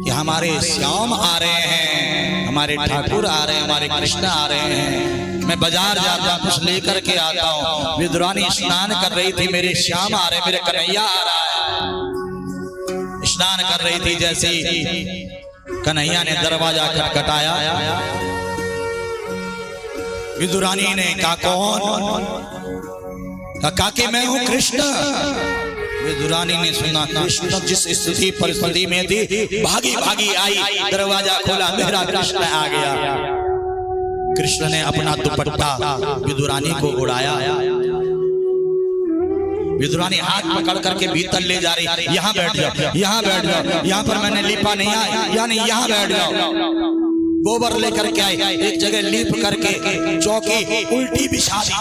कि हमारे श्याम आ रहे हैं, हमारे ठाकुर आ रहे हैं, हमारे कृष्ण आ रहे हैं, मैं बाजार जाता हूं, कुछ लेकर के आता हूं। विदुरानी स्नान कर रही थी, मेरे श्याम आ रहे, मेरे कन्हैया आ रहा है। स्नान कर रही थी, जैसे कन्हैया ने दरवाजा खटखटाया, विदुरानी ने कहा कौन? कहा कि मैं हूं कृष्ण। विदुरानी ने सुना कृष्ण जिस स्थिति परिस्थिति में थी, भागी भागी आई, दरवाजा खोला, मेरा कृष्ण आ गया। कृष्ण ने अपना दुपट्टा विदुरानी को उड़ाया। विदुरानी हाथ पकड़ करके भीतर ले जा रही, यहाँ बैठ जाओ, यहाँ बैठ जाओ, यहाँ पर मैंने लीपा नहीं आया, यानी यहाँ बैठ जाओ। गोबर लेकर के आई, एक जगह लीप करके चौकी उल्टी बिछा दी।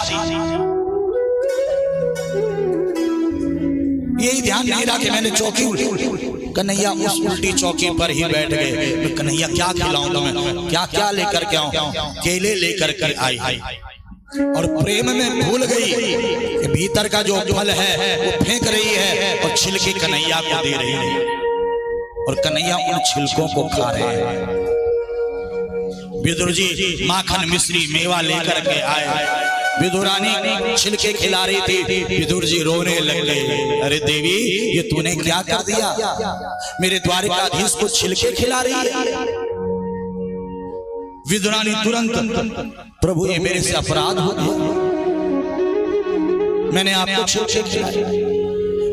यही ध्यान नहीं रहा कि मैंने चौकी उल्टी। कन्हैया उस उल्टी चौकी पर ही बैठ गए। कन्हैया क्या खिलाऊं तुम्हें, क्या क्या लेकर के आऊं? केले लेकर के आई और प्रेम में भूल गई कि भीतर का जो फल है वो फेंक रही है और छिलके कन्हैया को दे रही है, और कन्हैया उन छिलकों को खा रहे हैं। विदुर जी माखन मिश्री मेवा लेकर के आए। विदुरानी छिलके खिला रही थी, विदुर जी रोने लग गए। अरे देवी, ये तूने क्या कर दिया? मेरे द्वारिकाधीश को छिलके खिला रही है। विदुरानी तुरंत, प्रभु ये मेरे से अपराध हो गया, मैंने आपको छिलके खिलाए।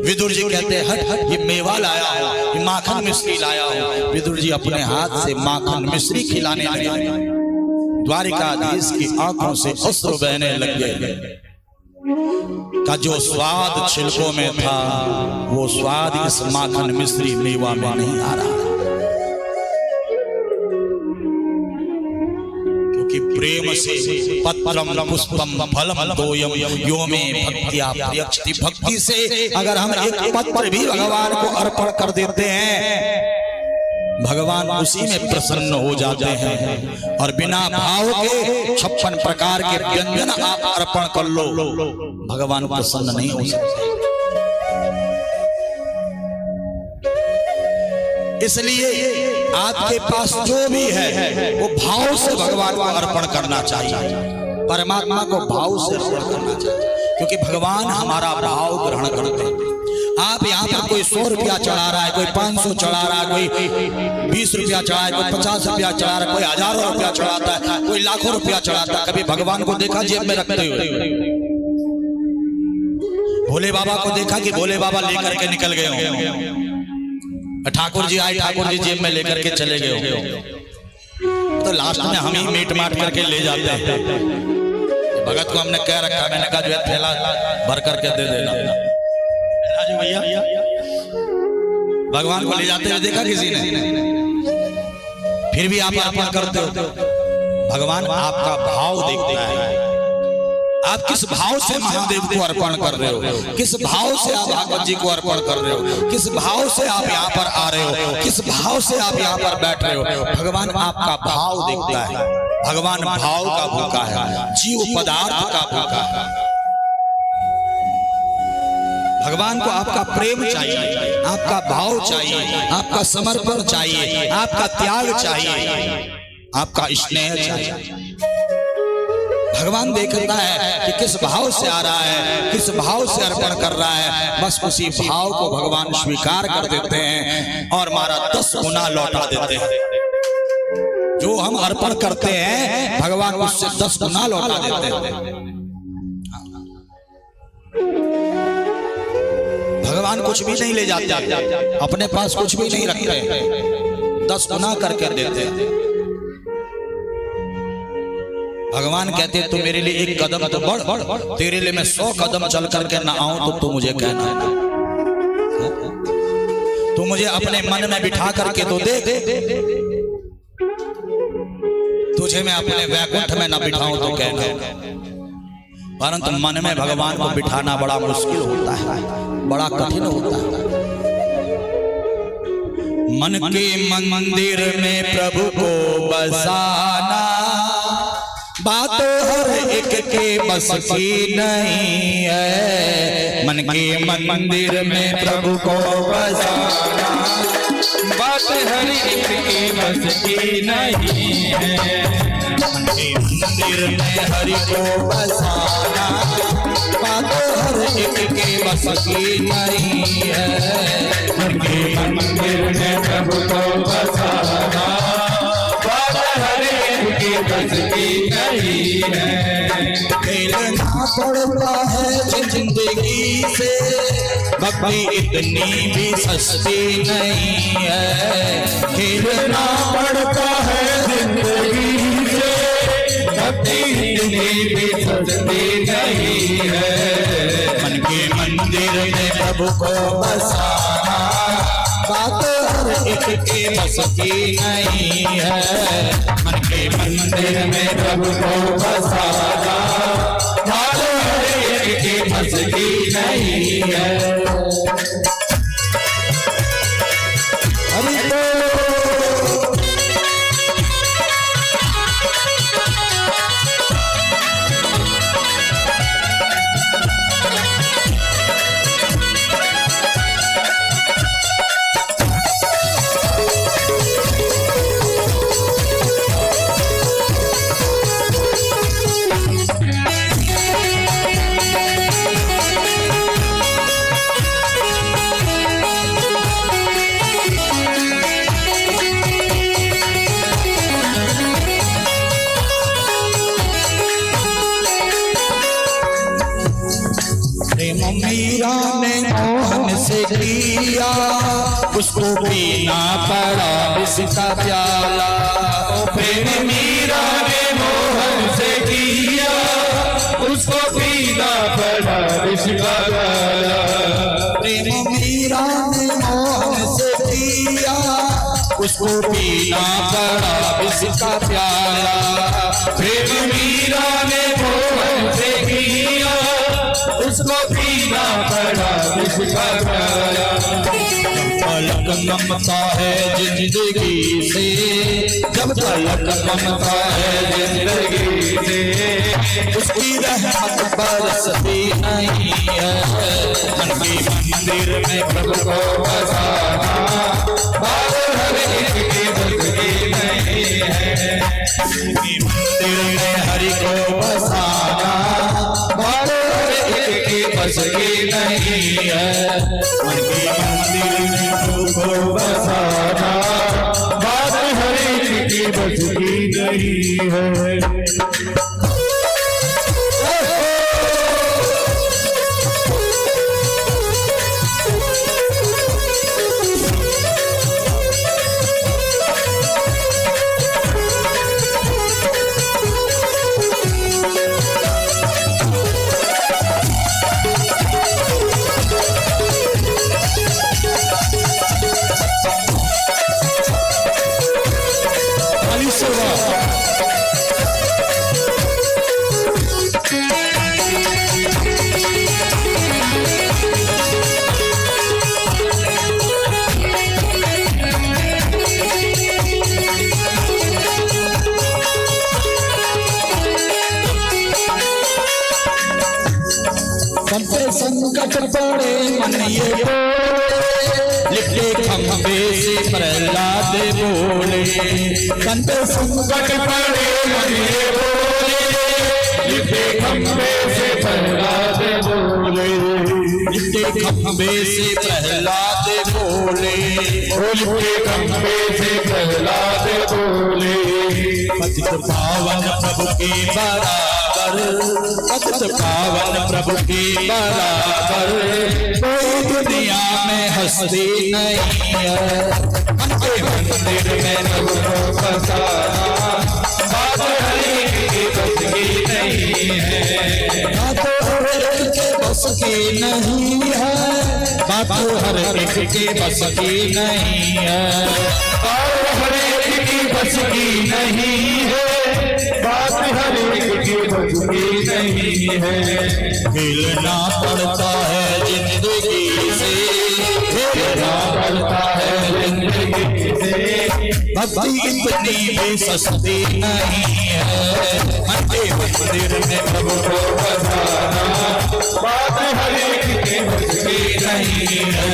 विदुर जी कहते हैं हट हट, ये मेवा लाया हो, ये माखन मिश्री लाया हो। विदुर जी अपने हाथ से माखन मिश्री खिलाने लगे। द्वारिकाधीश की आंखों से अश्रु बहने लग गए। का जो स्वाद छिलकों में था, वो स्वाद इस माखन मिश्री मेवा में नहीं आ रहा, क्योंकि प्रेम से पत्रम पुष्पम फलम तोयम यो मे भक्त्या प्रयच्छति। भक्ति से अगर हम एक पत्र भी भगवान को अर्पण कर देते हैं, भगवान उसी में प्रसन्न हो जाते हैं। और बिना भाव के 56 प्रकार के व्यंजन आप अर्पण कर लो, भगवान प्रसन्न नहीं हो सकते। इसलिए आपके पास जो भी है वो भाव से भगवान को अर्पण करना चाहिए, परमात्मा को भाव से अर्पण करना चाहिए, क्योंकि भगवान हमारा भाव ग्रहण करते हैं। आप यहाँ पर कोई 100 रुपया चढ़ा रहा है, कोई 500 चढ़ा रहा है, कोई 20 रुपया चढ़ा है, कोई 50 रुपया चढ़ा रहा है, कोई हजारों रुपया चढ़ाता है, कोई लाखों रुपया चढ़ाता है। कभी भगवान को देखा जेब में रखते हुए? भोले बाबा को देखा कि भोले बाबा लेकर के निकल गए हों? ठाकुर जी आए, ठाकुर जी जेब में लेकर के चले गए हों, तो लास्ट में हम ही मीट माट करके ले जाते हैं। भगत को हमने कह रखा, मैंने कहा जो है थैला भर करके दे देना भैया। भगवान को ले जाते हुए देखा किसी ने? फिर भी आप अर्पण करते हो। भगवान आपका भाव देखता है, आप किस भाव से महादेव को अर्पण कर रहे हो, किस भाव से आप भागवत जी को अर्पण कर रहे हो, किस भाव से आप यहाँ पर आ रहे हो, किस भाव से आप यहाँ पर बैठ रहे हो। भगवान आपका भाव देखता है। भगवान भाव का भूखा है, जीव पदार्थ का भूखा है। भगवान को आपका प्रेम चाहिए, आपका भाव चाहिए, आपका समर्पण चाहिए, आपका त्याग चाहिए, आपका स्नेह चाहिए। भगवान देखता है कि किस भाव से आ रहा है, किस भाव से अर्पण कर रहा है। बस उसी भाव को भगवान स्वीकार कर देते हैं और हमारा 10 गुना लौटा देते हैं। जो हम अर्पण करते हैं भगवान उससे 10 गुना लौटा देते हैं। भगवान कुछ भी नहीं ले जाते, अपने पास कुछ भी नहीं रखते, 10 गुना करके देते हैं। भगवान कहते हैं तू मेरे लिए एक कदम तो बढ़, तेरे लिए मैं 100 कदम चल करके ना आऊं तो तू मुझे कहना, तू मुझे अपने मन में बिठा करके तो देख, तुझे मैं अपने वैकुंठ में ना बिठाऊं तो कहना। परंतु मन में भगवान को बिठाना बड़ा मुश्किल होता है, बड़ा कठिन होता है। मन के मंदिर में प्रभु को बसाना बात हर एक के बस की नहीं है। मन के मंदिर में प्रभु को बसाना बात हर एक के बस की नहीं है। मन के मंदिर में हरि को बसाना बात हर एक के बस की नहीं है। मन के मंदिर में प्रभु को बसाना बात हर एक के बस की नहीं है। खेलना पड़ता है जिंदगी से, भक्ति इतनी भी सस्ती नहीं है। खेलना पड़ता है जिंदगी से, भक्ति इतनी भी सस्ती नहीं है। मन के मंदिर में प्रभु को बसाना, बात हर एक के बस की नहीं है। मन के मंदिर में प्रभु को बसाना, बात हर एक के बस की नहीं है। हरि बोल। मीरा ने मोहन से किया, उसको पीना पड़ा इसका प्याला। प्रेम मीरा ने मोहन से किया, उसको पीना पड़ा इसका प्याला। प्रेम मीरा ने मोहन से किया, उसको पीना पड़ा इसका प्याला। प्रेम मीरा ने मोहन से किया, उसको पीना पड़ा इसका प्याला। तलक ममता है जिंदगी से, जब तलक ममता है जिंदगी से, उसकी रहमत बरसती नहीं है। मन के मंदिर में प्रभु को बसाना, बात हर एक के बस की नहीं है। मन के मंदिर में हरि को बसाना, बात हर एक के बस की नहीं है। मन के मंदिर में प्रभु को बसाना, बात हर एक की बस की नहीं है। संकट पड़े मन ये बोले, लिपटे खंबे से प्रहलाद बोले। संत संकट पड़े मन ये बोले, लिपटे खंबे से प्रहलाद बोले। लिपटे खंबे से प्रहलाद बोले, लिपटे खंबे से प्रहलाद बोले। पतित पावन प्रभु के बराबर, पतित पावन प्रभु के बराबर कोई दुनिया में हस्ती नहीं है। मन के मंदिर में प्रभु को बसाना, बात हर एक के बस की नहीं है। ना तो हर एक के बस की नहीं है, बात हर एक के बस की नहीं है। बात हर एक की बस की नहीं है, बात हर एक की बस की नहीं है। हिलना पड़ता है जिंदगी से, हिलना पड़ता है जिंदगी से, भक्ति इतनी भी सस्ती नहीं है। मन के मंदिर में प्रभु को बसाना, बात हर एक के बस की नहीं है।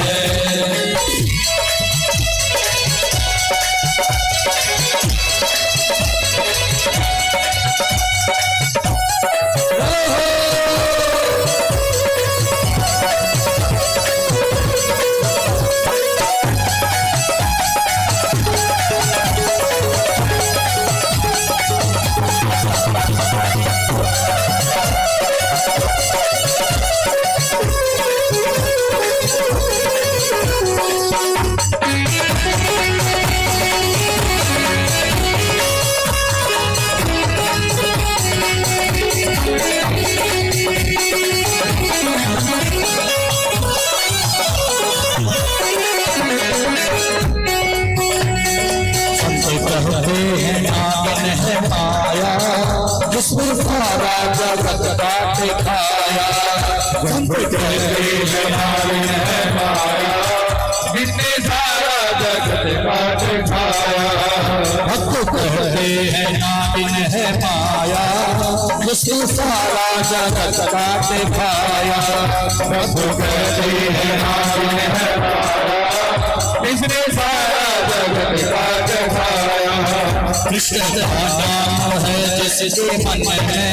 जगत का दिखाया। जब कहते हैं नारिन है माया, जिसने सारा जगत का दिखाया। भक्त कहते हैं नारिन है माया, जिसने सारा जगत का दिखाया। भक्त कहते हैं नारिन है माया, जिसने सारा जगत का दिखाया। कृष्ण का नाम है जिसके मन में,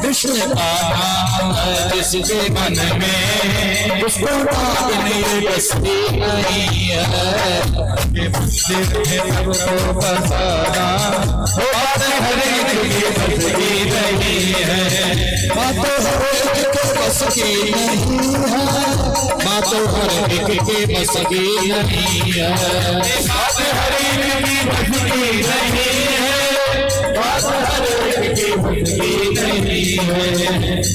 कृष्ण का नाम है जिसके मन में, उसको मांगने बसती नहीं है। बात हर एक की बस की नहीं है, बातों हर एक के बस की नहीं है, बातों हर एक के बस की नहीं है। बात हर एक की बस की नहीं है, बात हर एक की बस की नहीं है।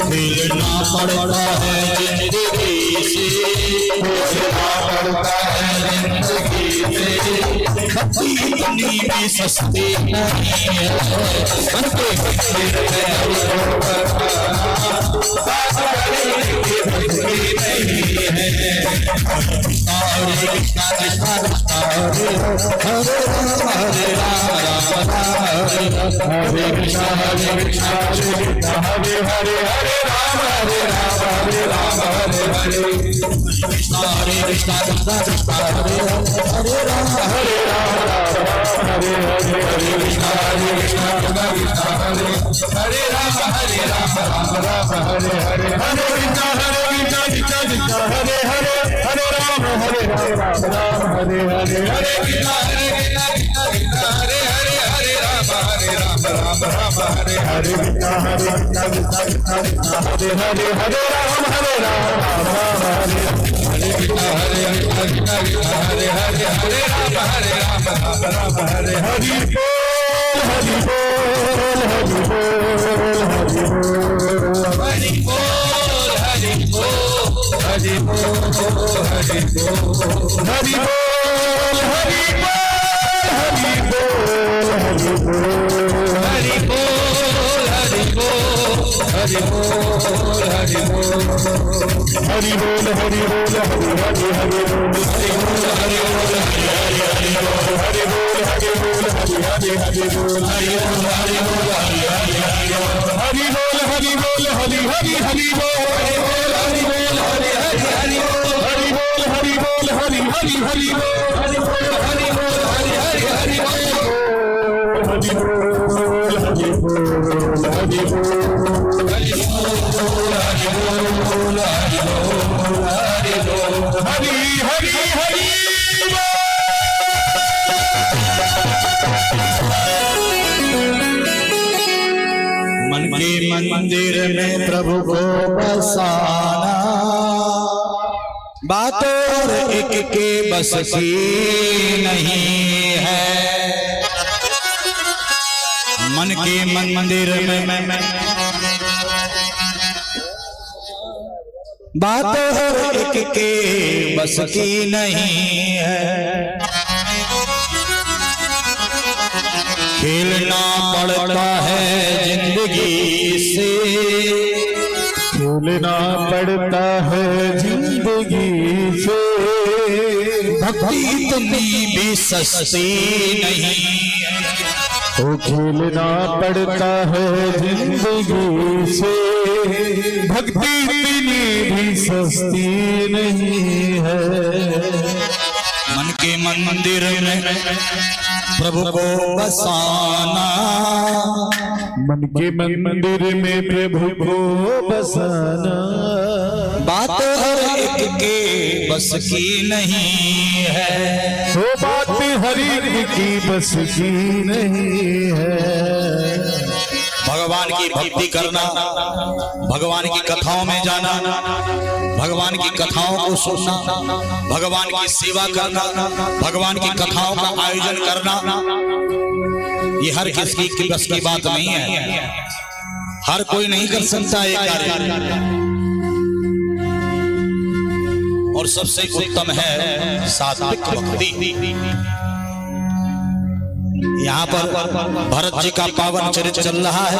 मिलना पड़ता है जिंदगी से, मिलना पड़ता है जिंदगी से। भक्ति इतनी भी सस्ती नहीं है। मन के हरे कृष्णा हरे कृष्णा हरे हरे हरे राम हरे राम हरे राम हरे हरे। हरे कृष्णा कृष्णा कृष्णा हरे हरे राम हरे राम हरे हरे हरे कृष्णा कृष्णा कृष्णा हरे हरे राम राम राम हरे हरे हरे कृष्णा कृष्णा कृष्णा हरे हरे हरे राम राम हरे हरे हरे कृष्णा कृष्णा कृष्णा हरे हरे हरे राम राम राम हरे हरे कृष्णा कृष्णा कृष्णा हरे हरे हरे राम राम हरे हरे कृष्णा कृष्णा कृष्णा हरे हरे हरे राम राम हरे हरि बोल हरि बोल हरि बोल हरि बोल हरि बोल हरि बोल हरि बोल हरि बोल हरि बोल हरि बोल हरि बोल हरि बोल हरि बोल हरि बोल हरि हरि हरि बोल हरि बोल हरि बोल हरि हरि हरि बोल हरि बोल हरि बोल हरि हरि हरि बोल हरि बोल हरि बोल हरि हरि हरि बोल हरि बोल हरि बोल हरि हरि हरि बोल हरि बोल हरि बोल हरि हरि हरि बोल हरि बोल हरि बोल हरि हरि हरि बोल हरि बोल हरि बोल हरि हरि हरि बोल हरि बोल हरि बोल हरि बोल हरि हरि हरि मन के मंदिर में प्रभु को बसाना, बातों और एक के बस की नहीं है। मन के मंदिर में बातों और एक के बस की नहीं है। खेलना पड़ता है जिंदगी से, खेलना पड़ता है जिंदगी से। भक्ति इतनी भी सस्ती नहीं है। तो खेलना पड़ता है जिंदगी से, भक्ति इतनी भी सस्ती नहीं है। मन के मंदिर में प्रभु को बसाना, मन के मंदिर में प्रभु को बसाना, बात हर एक के बस की नहीं है। वो बात हर एक की बस की नहीं है। भगवान की भक्ति करना, भगवान की कथाओं में जाना, भगवान की कथाओं को सुनना, भगवान की सेवा करना, भगवान की कथाओं का आयोजन करना, ये हर किसी की बस की बात नहीं है। हर कोई नहीं कर सकता ये कार्य, और सबसे उत्तम है सात्विक भक्ति। यहाँ पर भरत जी का पावन चरित्र चल रहा है।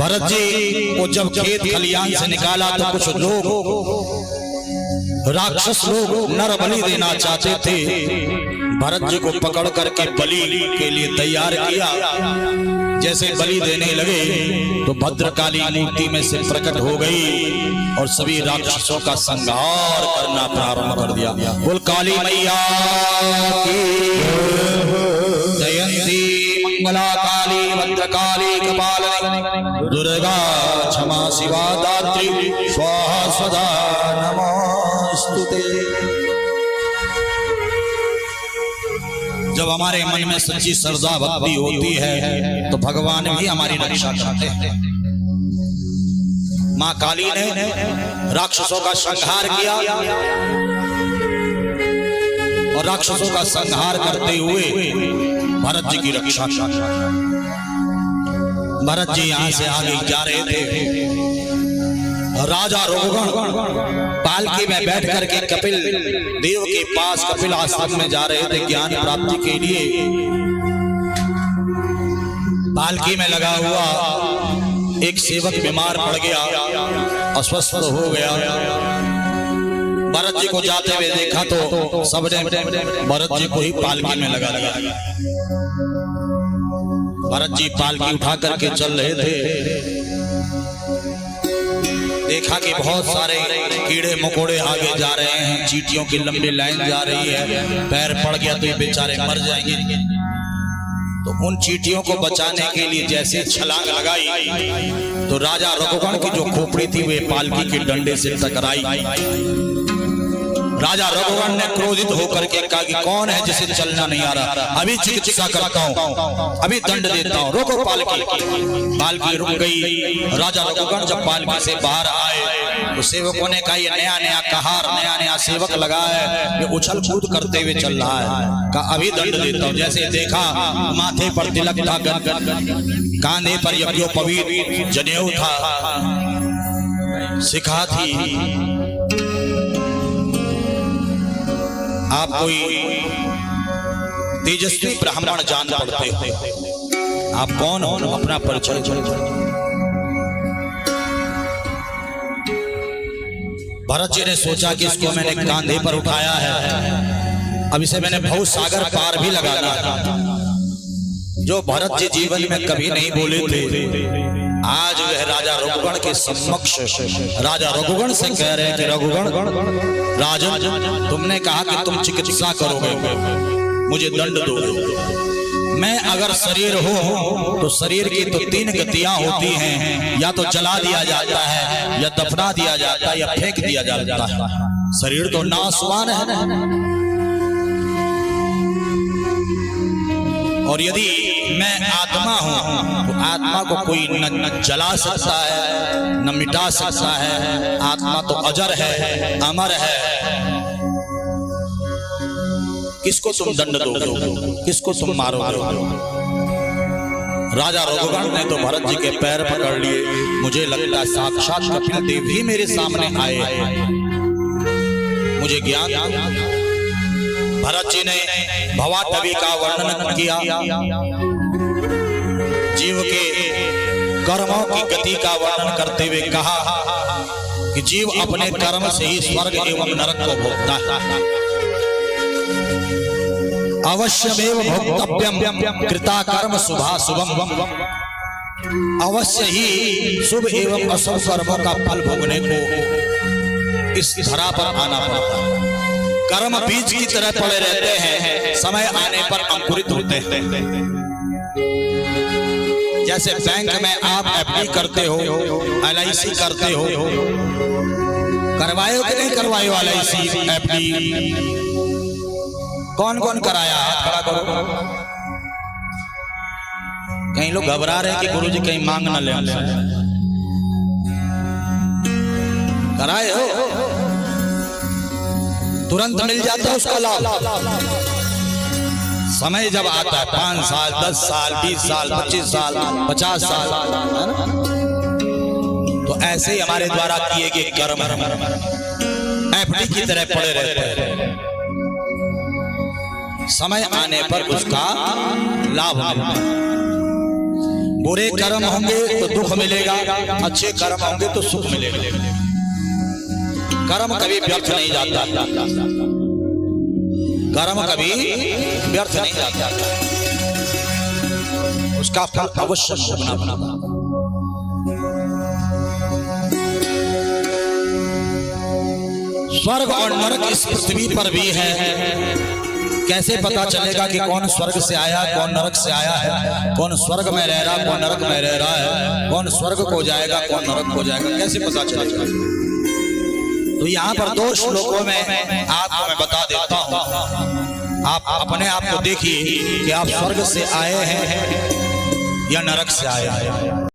भरत जी को जब खेत खलियान से निकाला तो कुछ लोग राक्षस लोग नर बलि देना चाहते थे। भरत जी को पकड़ करके बलि के लिए तैयार किया। जैसे बलि देने लगे तो भद्रकाली मूर्ति में से प्रकट हो गई और सभी राक्षसों का संहार करना प्रारंभ कर दिया। बोल काली मैया की जयंती मंगला काली भद्रकाली कपालिनी दुर्गा क्षमा शिवा दात्री स्वाहा स्वधा नमोस्तुते। जब हमारे मन में सच्ची श्रद्धा भक्ति होती है तो भगवान भी हमारी रक्षा करते हैं। मां काली ने राक्षसों का संहार किया और राक्षसों का संहार करते हुए भरत जी की रक्षा। भरत जी यहां से आगे जा रहे थे। राजा रघुगण पालकी में बैठ करके कपिल देव के पास कपिल आश्रम में जा रहे थे ज्ञान प्राप्ति के लिए। पालकी में लगा हुआ एक सेवक बीमार पड़ गया, अस्वस्थ हो गया। भरत जी को जाते हुए देखा तो सबने भरत जी को ही पालकी में लगा दिया। भरत जी पालकी उठा करके चल रहे थे। देखा कि बहुत सारे कीड़े मकोड़े आगे जा रहे हैं, चींटियों की लंबी लाइन जा रही है। पैर पड़ गया तो ये बेचारे मर जाएंगे। तो उन चींटियों को बचाने के लिए जैसे छलांग लगाई तो राजा रघुगण की जो खोपड़ी थी वे पालकी के डंडे से टकराई। राजा रघुगण ने क्रोधित होकर के कहा कि कौन है जिसे चलना नहीं आ रहा, अभी चिकित्सा करता हूँ, अभी दंड देता हूँ, रोको पालकी। पालकी रुक गई। राजा रघुगण जब पालकी से बाहर आए तो सेवकों ने कहा ये नया नया कहार नया नया सेवक लगा है, ये उछल कूद करते हुए चल रहा है, कहा अभी दंड देता हूँ। जैसे देखा माथे पर तिलक था, कांधे पर यज्ञोपवीत जनेऊ था, शिखा थी। आप कोई तेजस्वी ब्राह्मण जान पड़ते हो, आप कौन हो अपना परिचय। भरत जी ने सोचा कि इसको मैंने कांधे पर उठाया है, अब इसे मैंने भव सागर पार भी लगाना है। जो भरत जी जीवन में कभी नहीं बोले थे, आज वह राजा रघुगण के समक्ष राजा रघुगण से कह रहे हैं कि रघुगण राजन, तुमने कहा कि तुम चिकित्सा करोगे, मुझे दंड दोगे। मैं अगर शरीर हो तो शरीर की तो 3 गतियां होती हैं, या तो जला दिया जाता है, या दफना दिया जाता है, या फेंक दिया जाता है। शरीर तो नाशवान है, और यदि मैं आत्मा हूं तो आत्मा को कोई न जला सकता है न मिटा सकता है। आत्मा तो अजर है, अमर है। किसको तुम दंड दोगे, किसको तुम मारोगे। राजा रघुगण ने तो भरत जी के पैर पकड़ लिए। मुझे लगता है साक्षात कपिल देव ही मेरे सामने आए, मुझे ज्ञान। भरत जी ने भवाटवी का वर्णन किया, जीव के कर्मों की गति का वर्णन करते हुए कहा कि जीव अपने कर्म से ही स्वर्ग एवं नरक को भोगता है। अवश्यमेव भोक्तव्यम कृता कर्म शुभाशुभम, अवश्य ही शुभ एवं अशुभ कर्मों का फल भोगने को इस धरा पर आना पड़ता है। कर्म बीज की तरह पड़े रहते हैं, समय आने पर अंकुरित होते हैं। जैसे बैंक में आप एफडी करते हो, LIC करते हो, करवाए हो कि नहीं करवाए हो LIC एफडी? कौन कौन कराया, हाथ खड़ा करो। कई लोग घबरा रहे हैं कि गुरुजी कहीं मांग न ले। कराए हो, तुरंत मिल जाता है उसका लाभ। समय जब आता है 5 साल 10 साल 20 साल 25 साल 50 साल, है ना? तो ऐसे ही हमारे द्वारा किए गए कर्म एफडी की तरह पड़े रहते हैं। समय आने पर उसका लाभ मिलता है। बुरे कर्म होंगे तो दुख मिलेगा, अच्छे कर्म होंगे तो सुख मिलेगा। कर्म कभी व्यर्थ नहीं जाता, कर्म कभी व्यर्थ नहीं जाता, उसका फल अवश्य भोगना पड़ता। स्वर्ग और नरक इस पृथ्वी पर भी है। कैसे पता चलेगा कि कौन स्वर्ग से आया, कौन नरक से आया है, कौन स्वर्ग में रह रहा, कौन नरक में रह रहा है, कौन स्वर्ग को जाएगा, कौन नरक को जाएगा, कैसे पता चलेगा? तो यहाँ पर 2 श्लोकों में आपको मैं बता देता हूँ। आप अपने आप को देखिए कि आप स्वर्ग से आए हैं या नरक से आए हैं।